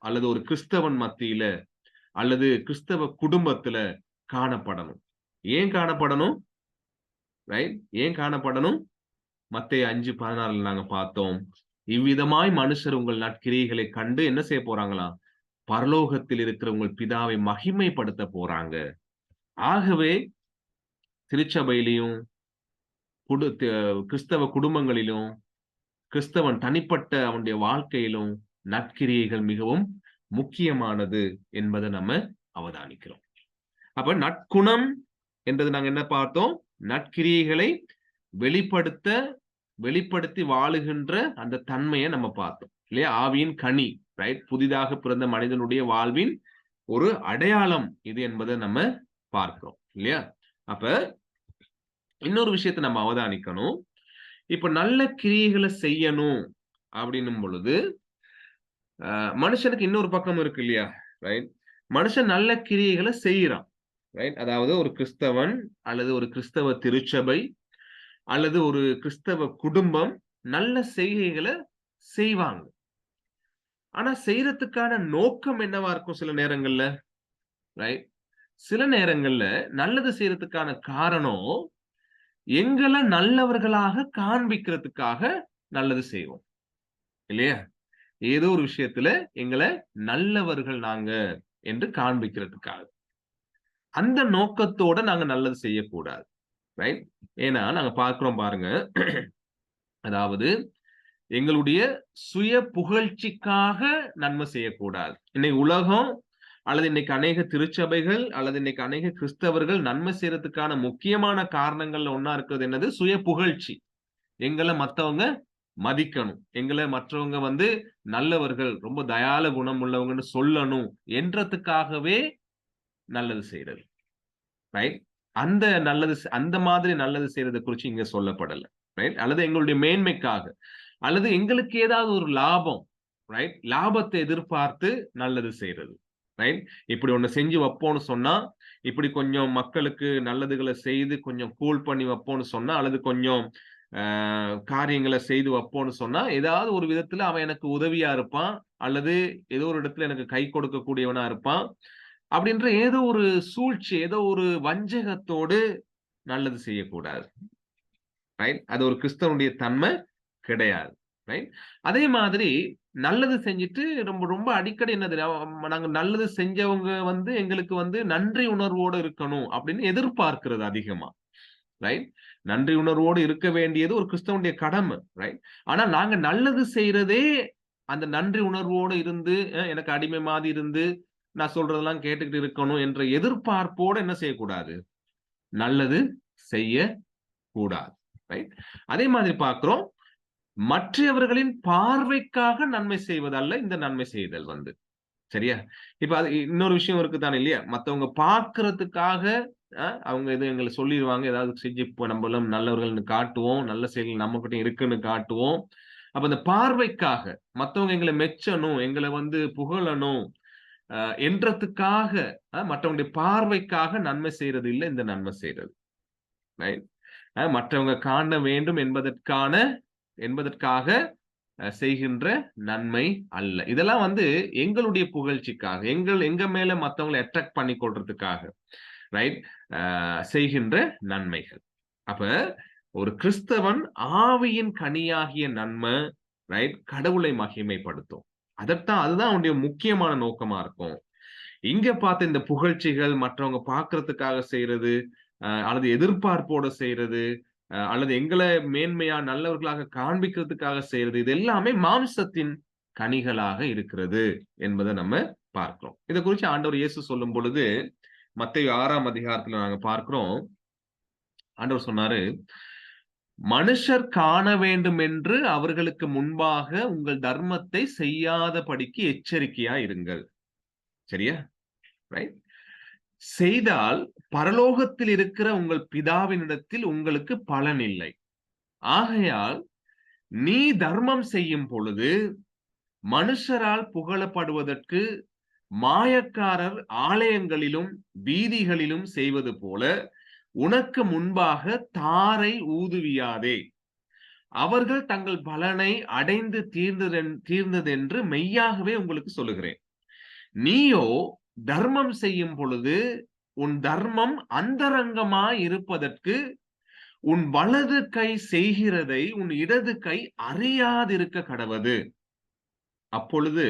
A: அல்லது ஒரு கிறிஸ்தவன் மத்தியில அல்லது கிறிஸ்தவ குடும்பத்துல காணப்படணும். ஏன் காணப்படணும்? ரைட்? ஏன் காணப்படணும்? மத்தேயு 5:16 நாங்க பார்த்தோம், இவ்விதமாய் மனுஷர் உங்கள் நற்கிரியைகளை கண்டு என்ன செய்ய போறாங்களாம்? பரலோகத்தில் இருக்கிற உங்கள் பிதாவை மகிமைப்படுத்த போறாங்க. ஆகவே திருச்சபையிலையும் கிறிஸ்தவ குடும்பங்களிலும் கிறிஸ்தவன் தனிப்பட்ட அவனுடைய வாழ்க்கையிலும் நற்கிரியைகள் மிகவும் முக்கியமானது என்பதை நம்ம அவதானிக்கிறோம். அப்ப நற்குணம் என்றது நாங்க என்ன பார்த்தோம்? நற்கிரியைகளை வெளிப்படுத்தி வாழுகின்ற அந்த தன்மையை நம்ம பார்த்தோம் இல்லையா? ஆவியின் கனி. ரைட்? புதிதாக பிறந்த மனிதனுடைய வாழ்வின் ஒரு அடையாளம் இது என்பதை நம்ம பார்க்கிறோம் இல்லையா? அப்ப இன்னொரு விஷயத்தை நம்ம அவதானிக்கணும். இப்ப நல்ல கிரியைகளை செய்யணும் அப்படின்னும் பொழுது மனுஷனுக்கு இன்னொரு பக்கம் இருக்கு இல்லையா? ரைட்? மனுஷன் நல்ல கிரியைகளை செய்யறான். ரைட்? அதாவது ஒரு கிறிஸ்தவன் அல்லது ஒரு கிறிஸ்தவ திருச்சபை அல்லது ஒரு கிறிஸ்தவ குடும்பம் நல்ல செய்கைகளை செய்வாங்க. ஆனா செய்யறதுக்கான நோக்கம் என்னவா இருக்கும்? சில நேரங்கள்ல ரைட், சில நேரங்கள்ல நல்லது செய்யறதுக்கான காரணம் எங்களை நல்லவர்களாக காண்பிக்கிறதுக்காக நல்லது செய்வோம் இல்லையா? ஏதோ ஒரு விஷயத்துல எங்களை நல்லவர்கள் நாங்க என்று காண்பிக்கிறதுக்காக. அந்த நோக்கத்தோட நாங்க நல்லது செய்யக்கூடாது. ரைட்? ஏன்னா நாங்க பார்க்கிறோம் பாருங்க, அதாவது எங்களுடைய சுய புகழ்ச்சிக்காக நன்மை செய்யக்கூடாது. இன்னைக்கு உலகம் அல்லது இன்னைக்கு அநேக திருச்சபைகள் அல்லது இன்னைக்கு அநேக கிறிஸ்தவர்கள் நன்மை செய்யறதுக்கான முக்கியமான காரணங்கள்ல ஒன்னா இருக்கிறது என்னது? சுய புகழ்ச்சி. எங்களை மத்தவங்க மதிக்கணும், எங்களை மற்றவங்க நல்லவர்கள், ரொம்ப தயால குணம் உள்ளவங்கன்னு சொல்லணும் என்றதுக்காகவே நல்லது செய்யறது. ரைட்? அந்த மாதிரி நல்லது செய்யறதை குறிச்சு இங்க சொல்லப்படல. ரைட்? அல்லது எங்களுடைய மேன்மைக்காக அல்லது எங்களுக்கு ஏதாவது ஒரு லாபம், ரைட், லாபத்தை எதிர்பார்த்து நல்லது செய்யறது. ரைட்? இப்படி ஒண்ணு செஞ்சு வைப்போம்னு சொன்னா, இப்படி கொஞ்சம் மக்களுக்கு நல்லதுகளை செய்து கொஞ்சம் கூல் பண்ணி வைப்போம்னு சொன்னா, அல்லது கொஞ்சம் காரியங்களை செய்து வைப்போம்னு சொன்னா, ஏதாவது ஒரு விதத்துல அவன் எனக்கு உதவியா இருப்பான் அல்லது ஏதோ ஒரு இடத்துல எனக்கு கை கொடுக்கக்கூடியவனா இருப்பான் அப்படின்ற ஏதோ ஒரு சூழ்ச்சி, ஏதோ ஒரு வஞ்சகத்தோடு நல்லது செய்யக்கூடாது. ரைட்? அது ஒரு கிறிஸ்தவனுடைய தன்மை கிடையாது. ரைட்? அதே மாதிரி நல்லது செஞ்சுட்டு ரொம்ப ரொம்ப அடிக்கடி என்னது, நாங்க நல்லது செஞ்சவங்க எங்களுக்கு நன்றி உணர்வோடு இருக்கணும் அப்படின்னு எதிர்பார்க்கிறது அதிகமா. ரைட்? நன்றி உணர்வோடு இருக்க வேண்டியது ஒரு கிறிஸ்தவனுடைய கடமை. ரைட்? ஆனா நாங்க நல்லது செய்யறதே அந்த நன்றி உணர்வோடு இருந்து எனக்கு அடிமை மாதிரி இருந்து நான் சொல்றதெல்லாம் கேட்டுக்கிட்டு இருக்கணும் என்ற எதிர்பார்ப்போடு என்ன செய்யக்கூடாது, நல்லது செய்ய கூடாது. ரைட்? அதே மாதிரி பார்க்கிறோம், மற்றவர்களின் பார்வைக்காக நன்மை செய்வதல்ல இந்த நன்மை செய்தல் சரியா? இப்ப அது இன்னொரு விஷயம் இருக்குதானே இல்லையா? மத்தவங்க பார்க்கிறதுக்காக அவங்க இது எங்கள சொல்லிருவாங்க. ஏதாவது செஞ்சு இப்போ நம்மளும் நல்லவர்கள்ன்னு காட்டுவோம். நல்ல செயல்கள் நம்மகிட்டயும் இருக்குன்னு காட்டுவோம். அப்ப அந்த பார்வைக்காக மத்தவங்க எங்கள மெச்சணும், எங்கள புகழணும் என்றதுக்காக மற்றவங்களுடைய பார்வைக்காக நன்மை செய்யறது இல்ல, இந்த நன்மை செய்யறது. ரைட்? மற்றவங்க காண வேண்டும் என்பதற்காக செய்கின்ற நன்மை அல்ல. இதெல்லாம் எங்களுடைய புகழ்ச்சிக்காக, எங்க மேல மத்தவங்களை அட்ராக்ட் பண்ணி கொள்றதுக்காக, ரைட், செய்கின்ற நன்மைகள். அப்ப ஒரு கிறிஸ்தவன் ஆவியின் கனியாகிய நன்மை, ரைட், கடவுளை மகிமைப்படுத்தும். அதுதான் அவனுடைய முக்கியமான நோக்கமா இருக்கும். இங்க பார்த்த இந்த புகழ்ச்சிகள் மற்றவங்க பார்க்கறதுக்காக செய்யறது, அல்லது எதிர்பார்ப்போட செய்யறது, அல்லது எங்களை மேன்மையா நல்லவர்களாக காண்பிக்கிறதுக்காக செய்யறது, இது எல்லாமே மாம்சத்தின் கனிகளாக இருக்கிறது என்பதை நம்ம பார்க்கிறோம். இதை குறித்து ஆண்டவர் இயேசு சொல்லும் பொழுது மத்தேயு 6ஆம் அதிகாரத்துல நாங்க பார்க்கிறோம். ஆண்டவர் சொன்னாரு, மனுஷர் காண வேண்டும் என்று அவர்களுக்கு முன்பாக உங்கள் தர்மத்தை செய்யாதபடிக்கு எச்சரிக்கையா இருங்கள். சரியா? ரைட்? செய்தால் பரலோகத்தில் இருக்கிற உங்கள் பிதாவினிடத்தில் உங்களுக்கு பலன் இல்லை. ஆகையால் நீ தர்மம் செய்யும் பொழுது மனுஷரால் புகழப்படுவதற்கு மாயக்காரர் ஆலயங்களிலும் வீதிகளிலும் செய்வது போல உனக்கு முன்பாக தாரை ஊதுவியாதே. அவர்கள் தங்கள் பலனை அடைந்து தீர்ந்ததென்று மெய்யாகவே உங்களுக்கு சொல்லுகிறேன். நீயோ தர்மம் செய்யும் பொழுது உன் தர்மம் அந்தரங்கமாய் இருப்பதற்கு உன் வலது கை செய்கிறதை உன் இடது கை அறியாதிருக்க கடவது. அப்பொழுது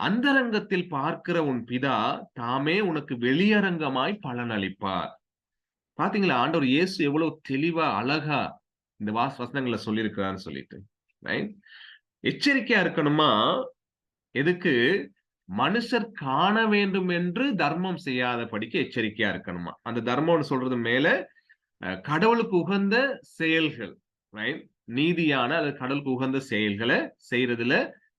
A: அந்தரங்கத்தில் பார்க்கிற உன் பிதா தாமே உனக்கு வெளியரங்கமாய் பலன் அளிப்பார். பாத்தீங்களா, ஆண்டவர் இயேசு எவ்வளவு தெளிவா அழகா இந்த வசனங்களை சொல்லியிருக்கிறான்னு சொல்லிட்டு. எச்சரிக்கையா இருக்கணுமா? எதுக்கு? மனுஷர் காண வேண்டும் என்று தர்மம் செய்யாதபடிக்கு எச்சரிக்கையா இருக்கணுமா. அந்த தர்மம்னு சொல்றது மேல கடவுளுக்கு உகந்த செயல்கள், ரைட், நீதியான அல்லது கடவுளுக்கு உகந்த செயல்களை செய்யறதுல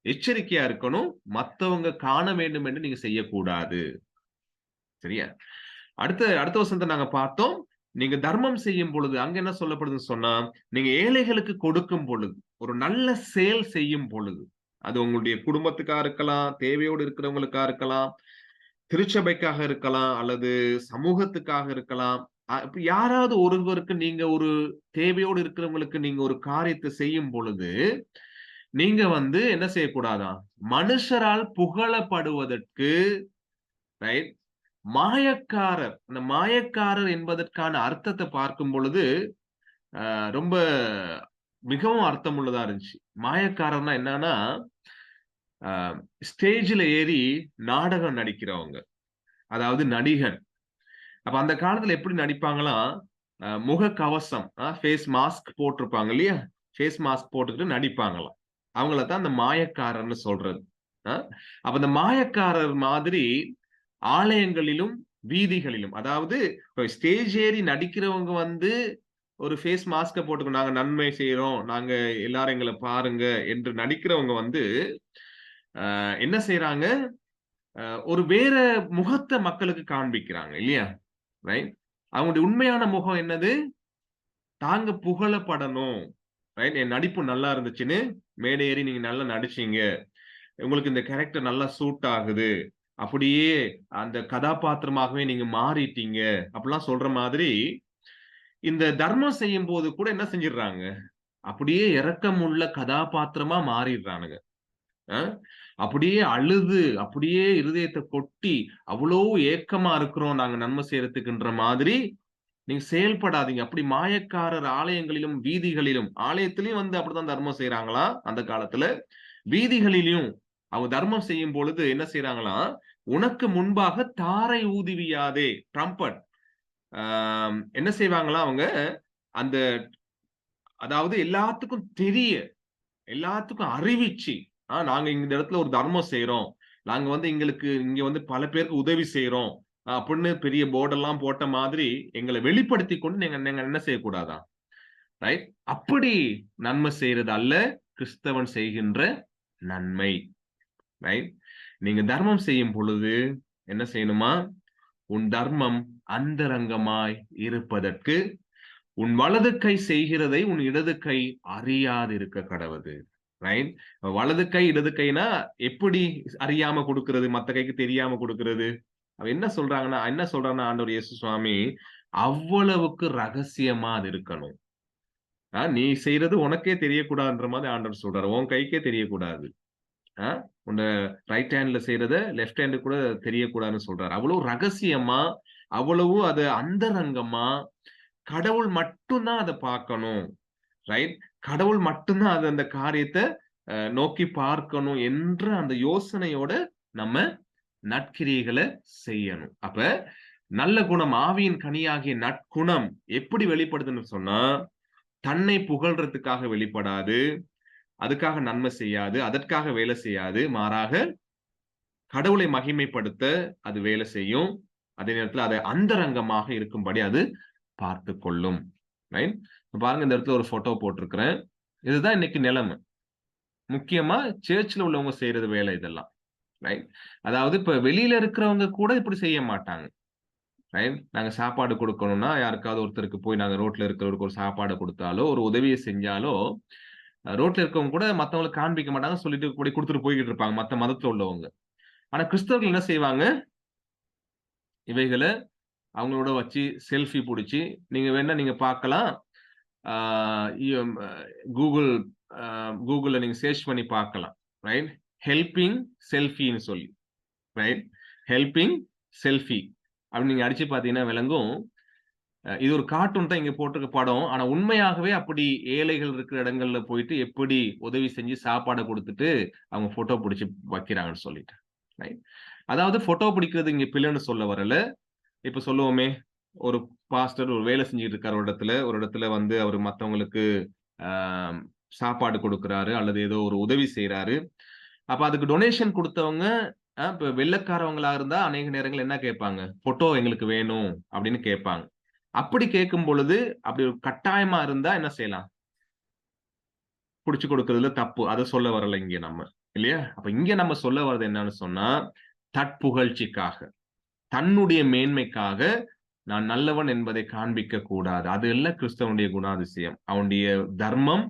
A: எச்சரிக்கையா இருக்கணும். மத்தவங்க காண வேண்டும் என்று நீங்க செய்யக்கூடாது. சரியா? அடுத்த வசனத்தை நாங்க பார்த்தோம். நீங்க தர்மம் செய்யும் பொழுது அங்க என்ன சொல்லப்படுதுன்னு சொன்னா, நீங்க ஏழைகளுக்கு கொடுக்கும் பொழுது, ஒரு நல்ல செயல் செய்யும் பொழுது, அது உங்களுடைய குடும்பத்துக்காக இருக்கலாம், தேவையோடு இருக்கிறவங்களுக்காக இருக்கலாம், திருச்சபைக்காக இருக்கலாம், அல்லது சமூகத்துக்காக இருக்கலாம். யாராவது ஒருவருக்கு நீங்க ஒரு தேவையோடு இருக்கிறவங்களுக்கு நீங்க ஒரு காரியத்தை செய்யும் பொழுது நீங்க என்ன செய்யக்கூடாதான்? மனுஷரால் புகழப்படுவதற்கு, ரைட், மாயக்காரர், அந்த மாயக்காரர் என்பதற்கான அர்த்தத்தை பார்க்கும் பொழுது ரொம்ப மிகவும் அர்த்தம் உள்ளதா இருந்துச்சு. மாயக்காரர்னா என்னன்னா, ஸ்டேஜ்ல ஏறி நாடகம் நடிக்கிறவங்க, அதாவது நடிகன். அப்ப அந்த காலத்துல எப்படி நடிப்பாங்களாம்? முக கவசம், ஃபேஸ் மாஸ்க் போட்டிருப்பாங்க இல்லையா? ஃபேஸ் மாஸ்க் போட்டுக்கிட்டு நடிப்பாங்களாம். அவங்களதான் அந்த மாயக்காரர்னு சொல்றது. அப்ப அந்த மாயக்காரர் மாதிரி ஆலயங்களிலும் வீதிகளிலும், அதாவது ஸ்டேஜ் ஏறி நடிக்கிறவங்க ஒரு ஃபேஸ் மாஸ்க போட்டுக்கோ, நாங்க நன்மை செய்யறோம், நாங்க எல்லாரும் எங்களை பாருங்க என்று நடிக்கிறவங்க என்ன செய்யறாங்க? ஒரு வேற முகத்தை மக்களுக்கு காண்பிக்கிறாங்க இல்லையா? ரைட்? அவங்களுடைய உண்மையான முகம் என்னது? தாங்க புகழப்படணும், ரைட், என் நடிப்பு நல்லா இருந்துச்சுன்னு மேடை ஏறி நீங்க நல்லா நடிச்சீங்க, உங்களுக்கு இந்த கேரக்டர் நல்லா சூட் ஆகுது, அப்படியே அந்த கதாபாத்திரமாகவே நீங்க மாறிட்டீங்க அப்படிலாம் சொல்ற மாதிரி இந்த தர்மம் செய்யும் போது கூட என்ன செஞ்சிடறாங்க? அப்படியே இரக்கமுள்ள கதாபாத்திரமா மாறிடுறானுங்க. அப்படியே அழுது, அப்படியே இருதயத்தை கொட்டி, அவ்வளோ ஏக்கமா இருக்கிறோம் நாங்க நன்மை செய்யறதுக்குன்ற மாதிரி நீங்க செயல்படாதீங்க. அப்படி மாயக்காரர் ஆலயங்களிலும் வீதிகளிலும், ஆலயத்திலையும் அப்படிதான் தர்மம் செய்யறாங்களா அந்த காலத்துல, வீதிகளிலும் அவங்க தர்மம் செய்யும் பொழுது என்ன செய்யறாங்களா? உனக்கு முன்பாக தாரை ஊதுவியாதே, ட்ரம்பட், என்ன செய்வாங்களா அவங்க? அந்த அதாவது எல்லாத்துக்கும் தெரிய, எல்லாத்துக்கும் அறிவிச்சு, நாங்க இந்த இடத்துல ஒரு தர்மம் செய்றோம். நாங்க வந்து இங்க வந்து பல பேருக்கு உதவி செய்றோம். அப்படின்னு பெரிய போர்டெல்லாம் போட்ட மாதிரி எங்கள வெளிப்படுத்திக் கொண்டு நீங்க நீங்க என்ன செய்யக்கூடாதாம். ரைட்? அப்படி நன்மை செய்றது அல்ல கிறிஸ்தவன் செய்கின்ற நன்மை. ரைட்? நீங்க தர்மம் செய்யும் பொழுது என்ன செய்யணுமா? உன் தர்மம் அந்தரங்கமாய் இருப்பதற்கு உன் வலது கை செய்கிறதை உன் இடது கை அறியாதிருக்க கடவது. ரைட்? வலது கை, இடது கைனா எப்படி அறியாம குடுக்கிறது? மத்த கைக்கு தெரியாம குடுக்கிறது? அவ என்ன சொல்றாங்கன்னா ஆண்டவர் இயேசு சுவாமி, அவ்வளவுக்கு ரகசியமா அது இருக்கணும். நீ செய்றது உனக்கே தெரியக்கூடாதுன்ற மாதிரி ஆண்டவர் சொல்றாரு. உன் கைக்கே தெரியக்கூடாது. ஆ உன்ன ரைட் ஹேண்ட்ல செய்றத லெஃப்ட் ஹேண்ட் கூட தெரியக்கூடாதுன்னு சொல்றாரு. அவ்வளவு ரகசியமா, அவ்வளவு அது அந்தரங்கமா, கடவுள் மட்டும் தான் அத பார்க்கணும். ரைட்? கடவுள் மட்டும் தான் அந்த காரியத்த நோக்கி பார்க்கணும் என்ற அந்த யோசனையோட நம்ம நற்கிரியைகள செய்யணும். அப்ப நல்ல குணம், ஆவியின் கனியாகிய நற்குணம் எப்படி வெளிப்படுதுன்னு சொன்னா, தன்னை புகழ்றதுக்காக வெளிப்படாது. அதுக்காக நன்மை செய்யாது. அதற்காக வேலை செய்யாது. மாறாக கடவுளை மகிமைப்படுத்த அது வேலை செய்யும். அதே நேரத்துல அதை அந்தரங்கமாக இருக்கும்படி அது பார்த்துக் கொள்ளும். ரைட்? பாருங்க இந்த இடத்துல ஒரு போட்டோ போட்டிருக்கிறேன். இதுதான் இன்னைக்கு நிலைமை. முக்கியமா சர்ச்ல உள்ளவங்க செய்யறது வேலை இதெல்லாம். ரைட்? அதாவது இப்ப வெளியில இருக்கிறவங்க கூட இப்படி செய்ய மாட்டாங்க. ரைட்? நாங்க சாப்பாடு குடுக்கணும்னா, யாருக்காவது ஒருத்தருக்கு போய் நாங்க ரோட்ல இருக்கிறவருக்கு ஒரு சாப்பாடு குடுத்தாலோ, ஒரு உதவிய செஞ்சாலோ, ரோட்ல இருக்கவங்க கூட மத்தவங்களுக்கு காண்பிக்க மாட்டாங்க. சொல்லிட்டு இப்படி குடுத்துட்டு போய்க்கிட்டு இருப்பாங்க. மத்த மதத்துல உள்ளவங்க. ஆனா கிறிஸ்தவர்கள் என்ன செய்வாங்க? இவைகள அவங்களோட வச்சு செல்ஃபி புடிச்சு, நீங்க வேணா நீங்க பார்க்கலாம். ஆ எம் கூகுள் கூகுள்ல நீங்க சர்ச் பண்ணி பார்க்கலாம். ரைட்? ஹெல்பிங் செல்ஃபின்னு சொல்லி. ரைட்? ஹெல்பிங் செல்ஃபி அப்படின்னு நீங்க அடிச்சு பார்த்தீங்கன்னா விளங்கும். இது ஒரு கார்ட்டூன் தான் இங்க போட்டிருக்க படம். ஆனா உண்மையாகவே அப்படி ஏழைகள் இருக்கிற இடங்கள்ல போயிட்டு எப்படி உதவி செஞ்சு சாப்பாட குடுத்துட்டு அவங்க ஃபோட்டோ புடிச்சு வைக்கிறாங்கன்னு சொல்லிட்டு. ரைட்? அதாவது ஃபோட்டோ பிடிக்கிறது இங்க பிழைன்னு சொல்ல வரல. இப்ப சொல்லுவோமே, ஒரு பாஸ்டர் ஒரு வேலை செஞ்சுட்டு இருக்காரு ஒரு இடத்துல வந்து அவரு மத்தவங்களுக்கு ஆ சாப்பாடு குடுக்குறாரு அல்லது ஏதோ ஒரு உதவி செய்றாரு. அப்ப அதுக்கு டொனேஷன் குடுத்தவங்க இப்ப வெள்ளைக்காரவங்களா இருந்தா அநேக நேரங்கள்ல என்ன கேட்பாங்க? "ஃபோட்டோ எங்களுக்கு வேணும்" அப்படின்னு கேட்பாங்க. அப்படி கேட்கும் பொழுது, அப்படி ஒரு கட்டாயமா இருந்தா என்ன செய்யலாம்? புடிச்சு குடுக்குறதுல தப்பு. அத சொல்ல வரல இங்க நம்ம. இல்லையா? அப்ப இங்க நம்ம சொல்ல வர்றது என்னன்னு சொன்னா, தற்புகழ்ச்சிக்காக, தன்னுடைய மேன்மைக்காக நான் நல்லவன் என்பதை காண்பிக்கக் கூடாது. அது அல்ல கிறிஸ்தவனுடைய குணாதிசயம். அவனுடைய தர்மம்,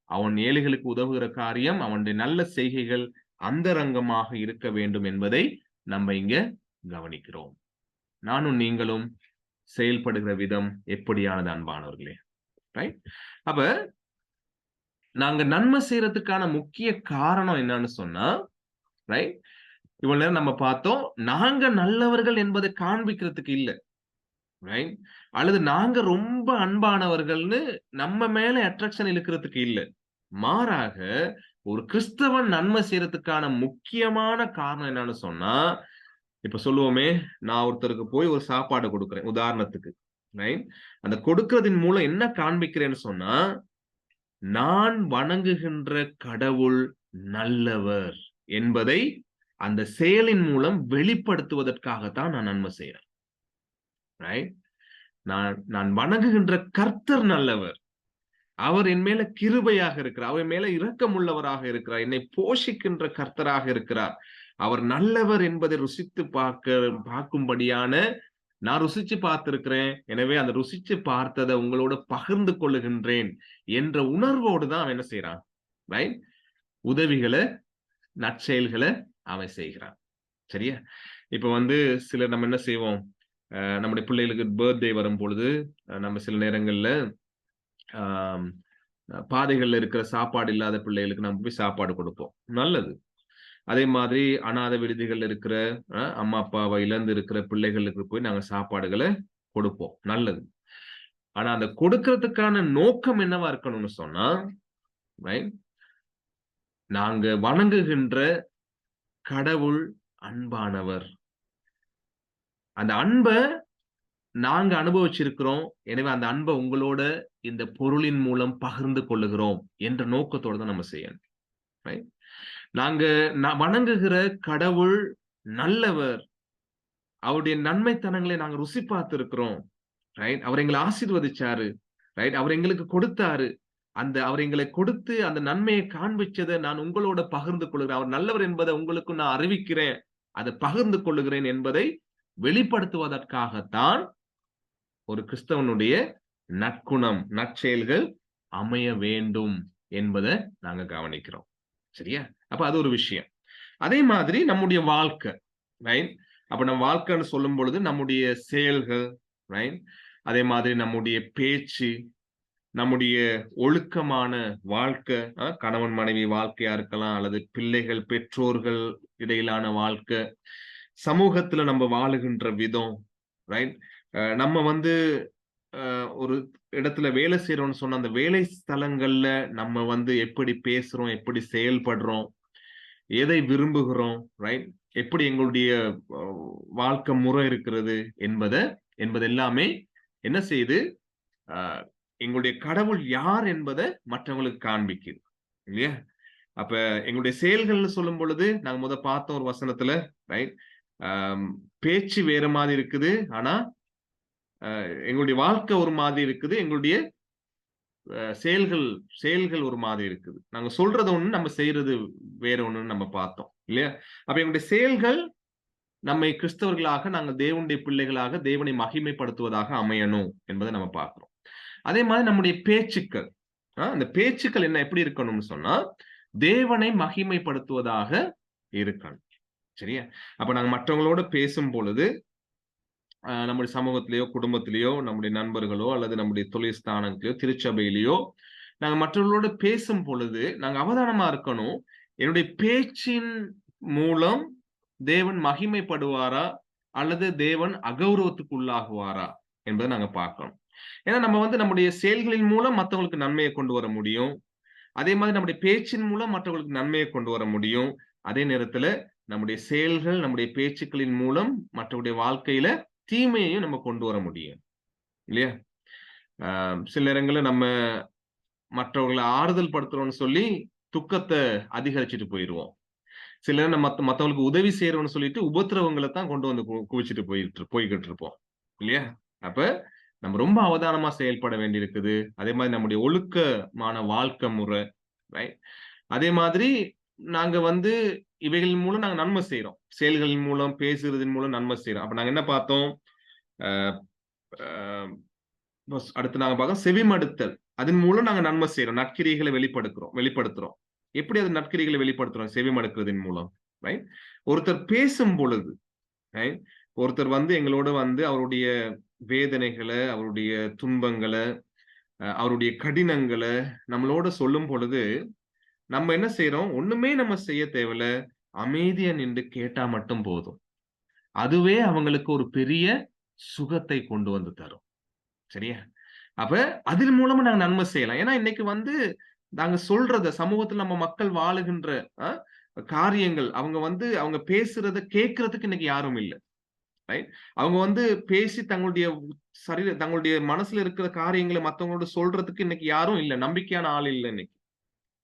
A: அவன் ஏழைகளுக்கு உதவுகிற காரியம், அவனுடைய நல்ல செய்கைகள் அந்தரங்கமாக இருக்க வேண்டும் என்பதை நம்ம இங்க கவனிக்கிறோம். நானும் நீங்களும் செயல்படுகிற விதம் எப்படியானது அன்பானவர்களே? ரைட்? அப்ப நாங்க நன்மை செய்யறதுக்கான முக்கிய காரணம் என்னன்னு சொன்னா, ரைட்? இவ்வளவு நேரம் நம்ம பார்த்தோம். நாங்க நல்லவர்கள் என்பதை காண்பிக்கிறதுக்கு இல்ல. ரைட்? அல்லது நாங்க ரொம்ப அன்பானவர்கள்ன்னு நம்ம மேல அட்ராக்ஷன் இழுக்கிறதுக்கு இல்ல. மாறாக ஒரு கிறிஸ்தவன் நன்மை செய்யறதுக்கான முக்கியமான காரணம் என்னன்னு சொன்னா, இப்ப சொல்லுவோமே, நான் ஒருத்தருக்கு போய் ஒரு சாப்பாடு குடுக்குறேன். உதாரணத்துக்கு. ரைட்? அந்த கொடுக்கிறதின் மூலம் என்ன காண்பிக்கிறேன்னு சொன்னா, நான் வணங்குகின்ற கடவுள் நல்லவர் என்பதை அந்த செயலின் மூலம் வெளிப்படுத்துவதற்காகத்தான் நான் நன்மை செய்றேன். ரைட்? நான் நான் வணங்குகின்ற கர்த்தர் நல்லவர். அவர் என் மேல கிருபையாக இருக்கிறார். அவர் மேல இரக்கமுள்ளவராக இருக்கிறார். என்னை போஷிக்கின்ற கர்த்தராக இருக்கிறார். அவர் நல்லவர் என்பதை ருசித்து பார்க்கும்படியான நான் ருசிச்சு பார்த்திருக்கிறேன். எனவே அந்த ருசிச்சு பார்த்தத உங்களோட பகிர்ந்து கொள்ளுகின்றேன் என்ற உணர்வோடு தான் அவன் என்ன செய்றான்? ரைட்? உதவிகள, நற்செயல்கள அவன் செய்கிறான். சரியா? இப்ப வந்து சிலர் நம்ம என்ன செய்வோம்? நம்முடைய பிள்ளைகளுக்கு பர்த்டே வரும்பொழுது, நம்ம சில நேரங்கள்ல ஆம் பாதைகள்ல இருக்கிற சாப்பாடு இல்லாத பிள்ளைகளுக்கு நம்ம போய் சாப்பாடு குடுப்போம். நல்லது. அதே மாதிரி அநாதை விடுதிகள்ல இருக்கிற அம்மா, அப்பாவ இழந்து இருக்கிற பிள்ளைகளுக்கு போய் நாங்க சாப்பாடுகள கொடுப்போம். நல்லது. ஆனா அந்த கொடுக்கிறதுக்கான நோக்கம் என்னவா இருக்கணும்னு சொன்னா, ரைட்? நாங்க வணங்குகின்ற கடவுள் அன்பானவர். அந்த அன்ப நாங்க அனுபவிச்சிருக்கிறோம். எனவே அந்த அன்ப உங்களோட இந்த பொருளின் மூலம் பகிர்ந்து கொள்ளுகிறோம் என்ற நோக்கத்தோட தான் நம்ம செய்யணும். ரைட்? நாங்க வணங்குகிற கடவுள் நல்லவர், அவருடைய நன்மைத்தனங்களை நாங்க ருசி பார்த்திருக்கிறோம். ரைட்? அவர் எங்களை ஆசீர்வதிச்சாரு. ரைட்? அவர் எங்களுக்கு கொடுத்தாரு. அவர் எங்களை கொடுத்து அந்த நன்மையை காண்பிச்சதை நான் உங்களோட பகிர்ந்து கொள்கிறேன். அவர் நல்லவர் என்பதை உங்களுக்கு நான் அறிவிக்கிறேன். அதை பகிர்ந்து கொள்ளுகிறேன் என்பதை வெளிப்படுத்துவதற்காகத்தான் ஒரு கிறிஸ்தவனுடைய நற்குணம், நற்செயல்கள் அமைய வேண்டும் என்பதை நாங்க கவனிக்கிறோம். சரியா? அப்ப அது ஒரு விஷயம். அதே மாதிரி நம்முடைய வாழ்க்கை, ரைட்? அப்ப நம்ம வாழ்க்கைன்னு சொல்லும் பொழுது நம்முடைய செயல்கள், ரைட்? அதே மாதிரி நம்முடைய பேச்சு, நம்முடைய ஒழுக்கமான வாழ்க்கை, கணவன் மனைவி வாழ்க்கையா இருக்கலாம், அல்லது பிள்ளைகள் பெற்றோர்கள் இடையிலான வாழ்க்கை, சமூகத்துல நம்ம வாழுகின்ற விதம், ரைட்? நம்ம வந்து ஒரு இடத்துல வேலை செய்யறோம்னு சொன்ன அந்த வேலை ஸ்தலங்கள்ல நம்ம வந்து எப்படி பேசுறோம், எப்படி செயல்படுறோம், எதை விரும்புகிறோம், ரைட்? எப்படி எங்களுடைய வாழ்க்கை முறை இருக்கிறது என்பதெல்லாமே என்ன செய்யுது? எங்களுடைய கடவுள் யார் என்பதை மற்றவங்களுக்கு காண்பிக்குது இல்லையா? அப்ப எங்களுடைய செயல்கள்னு சொல்லும் பொழுது நாங்க பார்த்தோம் ஒரு வசனத்துல, ரைட்? பேச்சு வேற மாதிரி இருக்குது, ஆனா எங்களுடைய வாழ்க்கை ஒரு மாதிரி இருக்குது, எங்களுடைய செயல்கள் ஒரு மாதிரி இருக்குது. நாங்க சொல்றது ஒண்ணு, நம்ம செய்யறது வேற ஒண்ணுன்னு நம்ம பார்த்தோம் இல்லையா? அப்ப எங்களுடைய செயல்கள் நம்மை கிறிஸ்தவர்களாக, நாங்க தேவனுடைய பிள்ளைகளாக, தேவனை மகிமைப்படுத்துவதாக அமையணும் என்பதை நம்ம பார்க்கிறோம். அதே மாதிரி நம்முடைய பேச்சுக்கள், அந்த பேச்சுக்கள் என்ன எப்படி இருக்கணும்னு சொன்னா, தேவனை மகிமைப்படுத்துவதாக இருக்கணும். சரியா? அப்ப நாங்க மற்றவங்களோட பேசும் பொழுது, நம்முடைய சமூகத்திலேயோ, குடும்பத்திலேயோ, நம்முடைய நண்பர்களோ, அல்லது நம்முடைய தொழில் ஸ்தானத்திலேயோ, திருச்சபையிலேயோ, நாங்க மற்றவர்களோட பேசும் பொழுது நாங்க அவதானமா இருக்கணும். என்னுடைய பேச்சின் மூலம் தேவன் மகிமைப்படுவாரா, அல்லது தேவன் அகௌரவத்துக்கு உள்ளாகுவாரா என்பதை நாங்க பார்க்கணும். ஏன்னா நம்ம வந்து நம்முடைய செயல்களின் மூலம் மற்றவங்களுக்கு நன்மையை கொண்டு வர முடியும். அதே மாதிரி நம்முடைய பேச்சின் மூலம் மற்றவங்களுக்கு நன்மையை கொண்டு வர முடியும். அதே நேரத்துல நம்முடைய செயல்கள், நம்முடைய பேச்சுக்களின் மூலம் மற்றவருடைய வாழ்க்கையில தீமையையும் நம்ம கொண்டு வர முடியும் இல்லையா? சில நேரங்களில் நம்ம மற்றவர்களை ஆறுதல் படுத்துறோம்னு சொல்லி துக்கத்தை அதிகரிச்சுட்டு போயிடுவோம். சில நேரம் நம்ம மற்றவங்களுக்கு உதவி செய்யறோம்னு சொல்லிட்டு உபத்திரவங்களை தான் கொண்டு வந்து குவிச்சுட்டு போய்கிட்டு இருப்போம் இல்லையா? அப்ப நம்ம ரொம்ப அவதானமா செயல்பட வேண்டியிருக்குது. அதே மாதிரி நம்முடைய ஒழுக்கமான வாழ்க்கை முறை, ரைட்? அதே மாதிரி நாங்க வந்து இவைகளின் மூலம் நாங்க நன்மை செய்யறோம். செயல்களின் மூலம், பேசுறதின் மூலம் நன்மை செய்யறோம். அப்ப நாங்க என்ன பார்த்தோம்? அடுத்து நாங்க பார்க்க செவிமடுத்தல். அதன் மூலம் நாங்க நன்மை செய்யறோம். நற்கிரிகளை வெளிப்படுத்துறோம். எப்படி அது நற்கிரிகளை வெளிப்படுத்துறோம்? செவிமடுக்கிறதின் மூலம், ரைட்? ஒருத்தர் பேசும் பொழுது, ரைட்? ஒருத்தர் வந்து எங்களோட வந்து அவருடைய வேதனைகளை, அவருடைய துன்பங்களை, அவருடைய கடினங்களை நம்மளோட சொல்லும் பொழுது நம்ம என்ன செய்யறோம்? ஒண்ணுமே நம்ம செய்ய தேவையில்ல, அமைதியா நின்று கேட்டா மட்டும் போதும். அதுவே அவங்களுக்கு ஒரு பெரிய சுகத்தை கொண்டு வந்து தரும். சரியா? அப்ப அதன் மூலமா நாங்க நன்மை செய்யலாம். ஏன்னா இன்னைக்கு வந்து நாங்க சொல்றத சமூகத்துல நம்ம மக்கள் வாழுகின்ற காரியங்கள், அவங்க பேசுறத கேட்கறதுக்கு இன்னைக்கு யாரும் இல்லை. ரைட்? அவங்க வந்து பேசி தங்களுடைய மனசுல இருக்கிற காரியங்களை மத்தவங்களோட சொல்றதுக்கு இன்னைக்கு யாரும் இல்ல. நம்பிக்கையான ஆள் இல்ல இன்னைக்கு.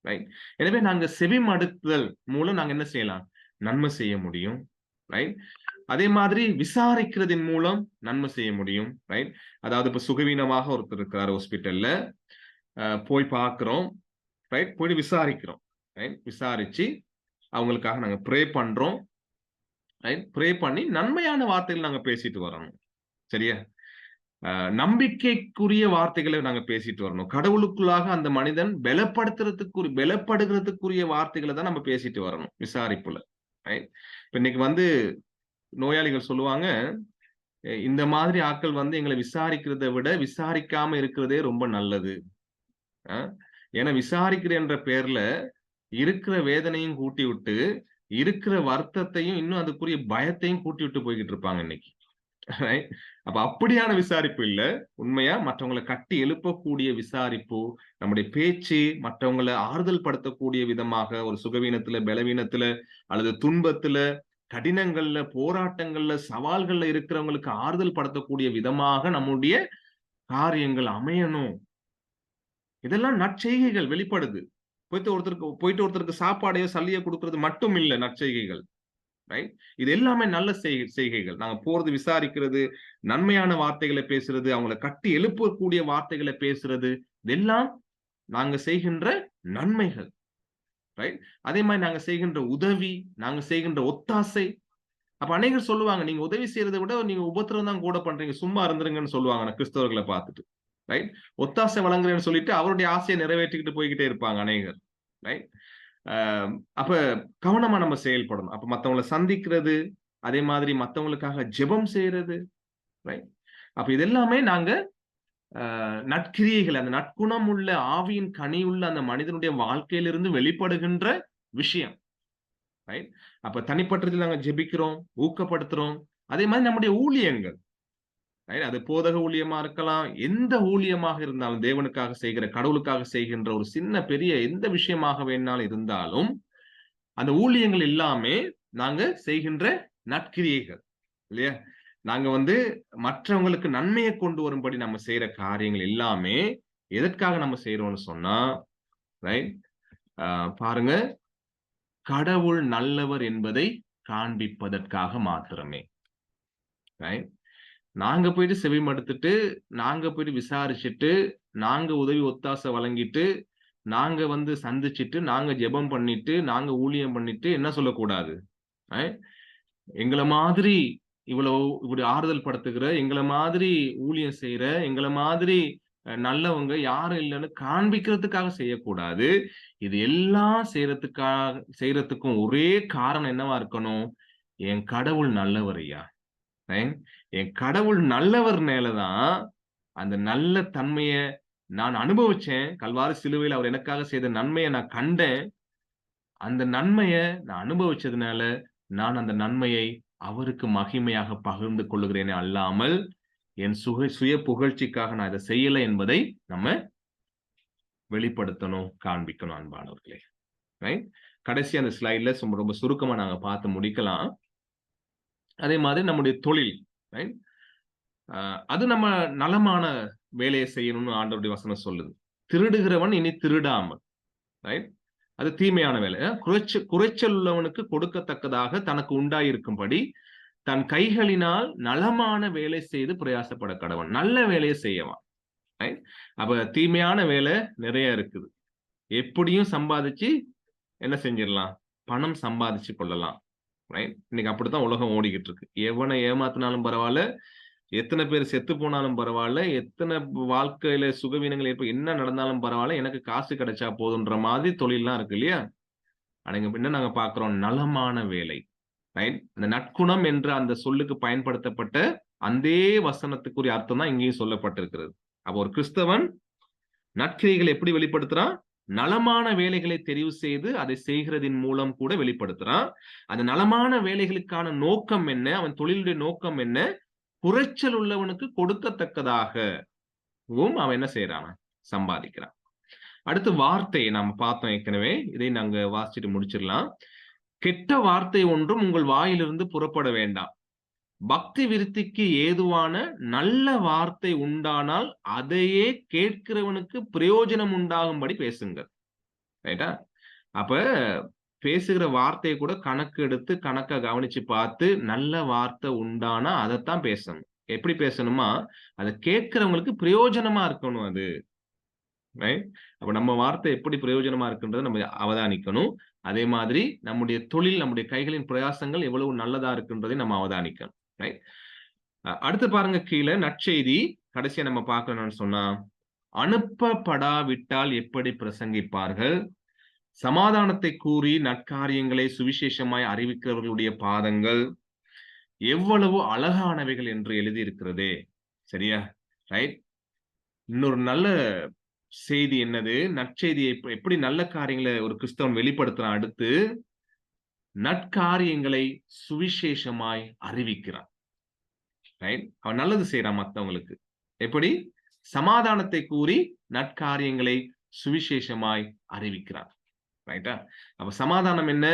A: ரைட்? எனவே நாங்க செவிமடுத்தல் மூலம் நாங்க என்ன செய்யலாம்? நன்மை செய்ய முடியும். ரைட்? அதே மாதிரி விசாரிக்கிறதின் மூலம் நன்மை செய்ய முடியும். ரைட்? அதாவது இப்ப சுகவீனமாக ஒருத்தர் இருக்கிறார் ஹாஸ்பிட்டல்ல, போய் பார்க்கிறோம். ரைட்? போய் விசாரிக்கிறோம். ரைட்? விசாரிச்சு அவங்களுக்காக நாங்க ப்ரே பண்றோம். ரைட்? ப்ரே பண்ணி நன்மையான வார்த்தைகள் நாங்க பேசிட்டு வரணும். சரியா? நம்பிக்கைக்குரிய வார்த்தைகளை நாங்க பேசிட்டு வரணும். கடவுளுக்குள்ளாக அந்த மனிதன் பலப்படுகிறதுக்குரிய வார்த்தைகளை தான் நம்ம பேசிட்டு வரணும் விசாரிப்புல. ரைட்? இப்ப இன்னைக்கு வந்து நோயாளிகள் சொல்லுவாங்க, இந்த மாதிரி ஆட்கள் வந்து எங்களை விசாரிக்கிறதை விட விசாரிக்காம இருக்கிறதே ரொம்ப நல்லது. ஏன்னா விசாரிக்கிறேன்ற பேர்ல இருக்கிற வேதனையும் கூட்டி விட்டு, இருக்கிற வருத்தத்தையும் இன்னும் அதுக்குரிய பயத்தையும் கூட்டி விட்டு போய்கிட்டு இருப்பாங்க இன்னைக்கு. அப்ப அப்படியான விசாரிப்பு இல்ல, உண்மையா மற்றவங்களை கட்டி எழுப்பக்கூடிய விசாரிப்பு, நம்முடைய பேச்சு மற்றவங்களை ஆறுதல் படுத்தக்கூடிய விதமாக, ஒரு சுகவீனத்துல, பலவீனத்துல, அல்லது துன்பத்துல, கடினங்கள்ல, போராட்டங்கள்ல, சவால்கள்ல இருக்கிறவங்களுக்கு ஆறுதல் படுத்தக்கூடிய விதமாக நம்முடைய காரியங்கள் அமையணும். இதெல்லாம் நற்செய்கைகள் வெளிப்படுது. போயிட்டு ஒருத்தருக்கு சாப்பாடையோ சல்லியோ கொடுக்கறது மட்டும் இல்ல நற்செய்கைகள். ரைட்? இது எல்லாமே நல்ல செய்கைகள். நாங்க போறது, விசாரிக்கிறது, நன்மையான வார்த்தைகளை பேசுறது, அவங்களை கட்டி எழுப்பக்கூடிய வார்த்தைகளை பேசுறது, இதெல்லாம் நாங்க செய்கின்ற நன்மைகள். ரைட்? அதே மாதிரி நாங்க செய்கின்ற உதவி, நாங்க செய்கின்ற ஒத்தாசை. அப்ப அநேகர் சொல்லுவாங்க, நீங்க உதவி செய்யறதை விட நீங்க உபத்திரம் தான் கூட பண்றீங்க, சும்மா இருந்துருங்கன்னு சொல்லுவாங்க கிறிஸ்தவர்களை பார்த்துட்டு. ரைட்? ஒத்தாசை வழங்குறேன்னு சொல்லிட்டு அவருடைய ஆசையை நிறைவேற்றிக்கிட்டு போய்கிட்டே இருப்பாங்க அநேகர். ரைட்? அப்ப கவனமா நம்ம செயல்படணும். அப்ப மத்தவங்களை சந்திக்கிறது, அதே மாதிரி மத்தவங்களுக்காக ஜெபம் செய்யறது. ரைட்? அப்ப இது எல்லாமே நாங்க நற்கிரியைகள், அந்த நற்குணம் உள்ள ஆவியின் கனி உள்ள அந்த மனிதனுடைய வாழ்க்கையிலிருந்து வெளிப்படுகின்ற விஷயம். ரைட்? அப்ப தனிப்பட்டதில் நாங்க ஜெபிக்கிறோம், ஊக்கப்படுத்துறோம். அதே மாதிரி நம்முடைய ஊழியங்கள், அது போதக ஊழியமா இருக்கலாம், எந்த ஊழியமாக இருந்தாலும், தேவனுக்காக செய்கிற, கடவுளுக்காக செய்கின்ற ஒரு சின்ன பெரிய எந்த விஷயமாக வேணாலும் இருந்தாலும், அந்த ஊழியங்கள் எல்லாமே நாங்க செய்கின்ற நற்கிரியைகள் இல்லையா? நாங்க மற்றவங்களுக்கு நன்மையை கொண்டு வரும்படி நம்ம செய்யற காரியங்கள் எல்லாமே எதற்காக நம்ம செய்யறோம்னு சொன்னா, ரைட்? பாருங்க, கடவுள் நல்லவர் என்பதை காண்பிப்பதற்காக மாத்திரமே. ரைட்? நாங்க போயிட்டு செவிமடுத்துட்டு, நாங்க போயிட்டு விசாரிச்சுட்டு, நாங்க உதவி ஒத்தாசை வழங்கிட்டு, நாங்க சந்திச்சுட்டு, நாங்க ஜெபம் பண்ணிட்டு, நாங்க ஊழியம் பண்ணிட்டு என்ன சொல்லக்கூடாது? எங்கள மாதிரி இப்படி ஆறுதல் படுத்துகிற, எங்கள மாதிரி ஊழியம் செய்யற, எங்கள மாதிரி நல்லவங்க யாரும் இல்லைன்னு காண்பிக்கிறதுக்காக செய்யக்கூடாது. இது எல்லாம் செய்யறதுக்கும் ஒரே காரணம் என்னவா இருக்கணும்? என் கடவுள் நல்லவர் ஐயா. என் கடவுள் நல்லவர் மேலதான் அந்த நல்ல தன்மைய நான் அனுபவிச்சேன். கல்வாரி சிலுவையில் அவர் எனக்காக செய்த நன்மையை நான் கண்டேன். அந்த நன்மைய நான் அனுபவிச்சதுனால நான் அந்த நன்மையை அவருக்கு மகிமையாக பகிர்ந்து கொள்ளுகிறேனே அல்லாமல் என் சுய புகழ்ச்சிக்காக நான் இதை செய்யல என்பதை நம்ம வெளிப்படுத்தணும், காண்பிக்கணும் அன்பானவர்களே. கடைசி அந்த ஸ்லைட்ல ரொம்ப சுருக்கமா நாங்க பார்த்து முடிக்கலாம். அதே மாதிரி நம்முடைய தொழில், அது நம்ம நலமான வேலையை செய்யணும்னு ஆண்டவருடைய வசனம் சொல்லுது. திருடுகிறவன் இனி திருடாமல், ரைட்? அது தீமையான வேலை. குறைச்சல் உள்ளவனுக்கு கொடுக்கத்தக்கதாக தனக்கு உண்டாயிருக்கும்படி தன் கைகளினால் நலமான வேலை செய்து பிரயாசப்பட கடவன். நல்ல வேலையை செய்யவான். அப்ப தீமையான வேலை நிறைய இருக்குது. எப்படியும் சம்பாதிச்சு என்ன செஞ்சிடலாம்? பணம் சம்பாதிச்சு கொள்ளலாம். இன்னைக்கு அப்படித்தான் உலகம் ஓடிக்கிட்டு இருக்கு. எவனை ஏமாத்தினாலும் பரவாயில்ல, எத்தனை பேர் செத்து போனாலும் பரவாயில்ல, எத்தனை வாழ்க்கையில சுகவீனங்கள் என்ன நடந்தாலும் பரவாயில்ல, எனக்கு காசு கிடைச்சா போதுன்ற மாதிரி தொழில்லாம் இருக்கு இல்லையா? என்ன நாங்க பாக்குறோம்? நலமான வேலை. ரைட்? இந்த நற்குணம் என்ற அந்த சொல்லுக்கு பயன்படுத்தப்பட்ட அந்த வசனத்துக்குரிய அர்த்தம் தான் இங்கேயும் சொல்லப்பட்டிருக்கிறது. அப்போ ஒரு கிறிஸ்தவன் நற்கிரியைகளை எப்படி வெளிப்படுத்துறான்? நலமான வேலைகளை தெரிவு செய்து அதை செய்கிறதின் மூலம் கூட வெளிப்படுத்துறான். அந்த நலமான வேலைகளுக்கான நோக்கம் என்ன? அவன் தொழிலுடைய நோக்கம் என்ன? குறைச்சல் உள்ளவனுக்கு கொடுக்கத்தக்கதாகவும் அவன் என்ன செய்யறான்? சம்பாதிக்கிறான். அடுத்து வார்த்தையை நாம பார்த்தோம் ஏற்கனவே. இதை நாங்க வாசிச்சுட்டு முடிச்சிடலாம். கெட்ட வார்த்தை ஒன்றும் உங்கள் வாயிலிருந்து புறப்பட வேண்டாம். பக்தி விருத்திக்கு ஏதுவான நல்ல வார்த்தை உண்டானால் அதையே கேட்கிறவனுக்கு பிரயோஜனம் உண்டாகும்படி பேசுங்க. ரைட்டா? அப்ப பேசுகிற வார்த்தையை கூட கணக்கு எடுத்து கணக்கா கவனிச்சு பார்த்து நல்ல வார்த்தை உண்டானா அதைத்தான் பேசணும். எப்படி பேசணுமா? அதை கேட்கிறவங்களுக்கு பிரயோஜனமா இருக்கணும் அது. அப்ப நம்ம வார்த்தை எப்படி பிரயோஜனமா இருக்குன்றதை நம்ம அவதானிக்கணும். அதே மாதிரி நம்முடைய தொழில், நம்முடைய கைகளின் பிரயாசங்கள் எவ்வளவு நல்லதா இருக்குன்றதை நம்ம அவதானிக்கணும். அடுத்து பாருங்க, கீழே நற்செய்தி கடைசியா நம்ம பார்க்கணும்னு சொன்னா, அனுப்பப்படாவிட்டால் எப்படி பிரசங்கிப்பார்கள்? சமாதானத்தை கூறி நற்காரியங்களை சுவிசேஷமாய் அறிவிக்கிறவர்களுடைய பாதங்கள் எவ்வளவு அழகானவைகள் என்று எழுதியிருக்கிறதே. சரியா? ரைட்? இன்னொரு நல்ல செய்தி என்னது? நற்செய்தியை எப்படி நல்ல காரியங்களை ஒரு கிறிஸ்தவன் வெளிப்படுத்துறான்? அடுத்து நற்காரியங்களை சுவிசேஷமாய் அறிவிக்கிறான். அவன் நல்லது செய்யறான் மற்றவங்களுக்கு. எப்படி? சமாதானத்தை கூறி நற்காரியங்களை சுவிசேஷமாய் அறிவிக்கிறான். ரைட்டா? அப்ப சமாதானம் என்ன?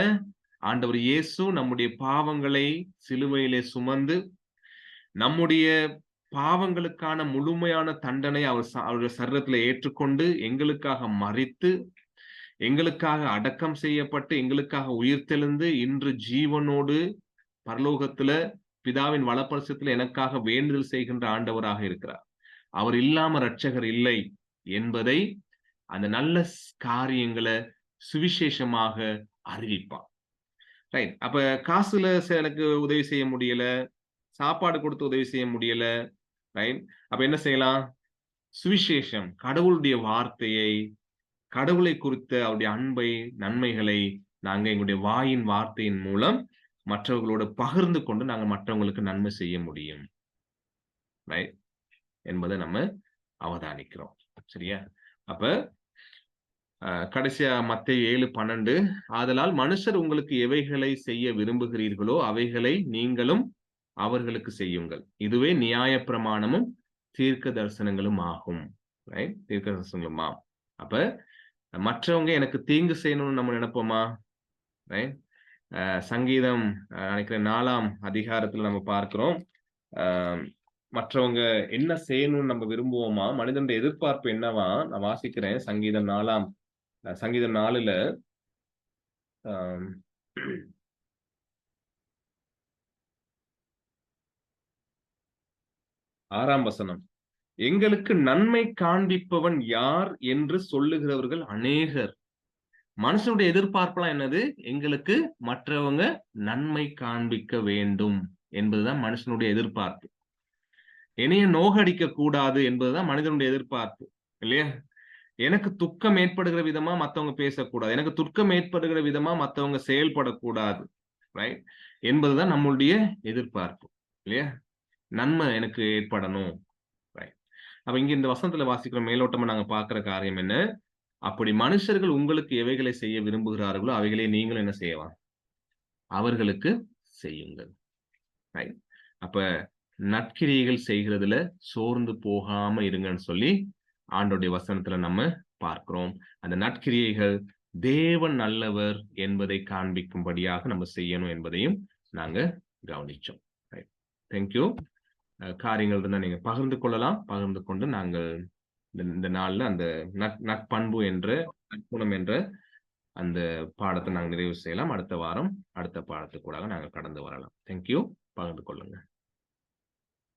A: ஆண்டவர் இயேசு நம்முடைய பாவங்களை சிலுவையிலே சுமந்து நம்முடைய பாவங்களுக்கான முழுமையான தண்டனை அவருடைய சரீரத்துல ஏற்றுக்கொண்டு எங்களுக்காக மரித்து எங்களுக்காக அடக்கம் செய்யப்பட்டு எங்களுக்காக உயிர்த்தெழுந்து இன்று ஜீவனோடு பரலோகத்துல பிதாவின் வலப்பரிசத்துல எனக்காக வேண்டுதல் செய்கின்ற ஆண்டவராக இருக்கிறார். அவர் இல்லாம இரட்சகர் இல்லை என்பதை அந்த நல்ல காரியங்களை சுவிசேஷமாக அறிவிப்பார். ரைட். அப்ப காசுல எனக்கு உதவி செய்ய முடியல, சாப்பாடு கொடுத்து உதவி செய்ய முடியல. ரைட். அப்ப என்ன செய்யலாம்? சுவிசேஷம், கடவுளுடைய வார்த்தையை, கடவுளை குறித்த அவருடைய அன்பை, நன்மைகளை நாங்க எங்களுடைய வாயின் வார்த்தையின் மூலம் மற்றவர்களோடு பகிர்ந்து கொண்டு நாங்க மற்றவங்களுக்கு நன்மை செய்ய முடியும். ரைட் என்பதை நம்ம அவதானிக்கிறோம். சரியா? அப்ப கடைசியா மத்தேயு 7:12 ஆதலால் மனுஷர் உங்களுக்கு எவைகளை செய்ய விரும்புகிறீர்களோ அவைகளை நீங்களும் அவர்களுக்கு செய்யுங்கள். இதுவே நியாயப்பிரமாணமும் தீர்க்க தரிசனங்களும் ஆகும். ரைட்? தீர்க்க தரிசனங்களும் ஆகும். அப்ப மற்றவங்க எனக்கு தீங்கு செய்யணும்னு நம்ம நினைப்போமா? ரைட்? சங்கீதம் நினைக்கிறேன் 4ஆம் அதிகாரத்துல நம்ம பார்க்கிறோம். மற்றவங்க என்ன செய்யணும்னு நம்ம விரும்புவோமா? மனிதனுடைய எதிர்பார்ப்பு என்னவா? நான் வாசிக்கிறேன். சங்கீதம் 4ல 6ஆம் வசனம். எங்களுக்கு நன்மை காண்பிப்பவன் யார் என்று சொல்லுகிறவர்கள் அநேகர். மனுஷனுடைய எதிர்பார்ப்புலாம் என்னது? எங்களுக்கு மற்றவங்க நன்மை காண்பிக்க வேண்டும் என்பதுதான் மனுஷனுடைய எதிர்பார்ப்பு. என்னைய நோகடிக்க கூடாது என்பதுதான் மனிதனுடைய எதிர்பார்ப்பு, இல்லையா? எனக்கு துக்கம் ஏற்படுகிற விதமா மத்தவங்க பேசக்கூடாது, எனக்கு துக்கம் ஏற்படுகிற விதமா மத்தவங்க செயல்படக்கூடாது, ரைட்? என்பதுதான் நம்மளுடைய எதிர்பார்ப்பு, இல்லையா? நன்மை எனக்கு ஏற்படணும், ரைட்? அப்ப இங்க இந்த வசனத்துல வாசிக்கிற மேலோட்டமா நாங்க பார்க்கிற காரியம் என்ன? அப்படி மனுஷர்கள் உங்களுக்கு எவைகளை செய்ய விரும்புகிறார்களோ அவைகளை நீங்களும் என்ன செய்யலாம்? அவர்களுக்கு செய்யுங்கள். ரைட்? அப்ப நற்கிரியைகள் செய்கிறதுல சோர்ந்து போகாம இருங்கன்னு சொல்லி ஆண்டோடைய வசனத்துல நம்ம பார்க்கிறோம். அந்த நற்கிரியைகள் தேவன் நல்லவர் என்பதை காண்பிக்கும்படியாக நம்ம செய்யணும் என்பதையும் நாங்க கவனிச்சோம். தேங்க்யூ. காரியங்கள் இருந்தா நீங்க பகிர்ந்து கொள்ளலாம். பகிர்ந்து கொண்டு நாங்கள் இந்த நாள்ல அந்த நற்பண்பு என்ற நற்குணம் என்ற அந்த பாடத்தை நாங்கள் நிறைவு செய்யலாம். அடுத்த வாரம் அடுத்த பாடத்துக்கூடாக நாங்கள் கடந்து வரலாம். தேங்க்யூ. பகிர்ந்து கொள்ளுங்க.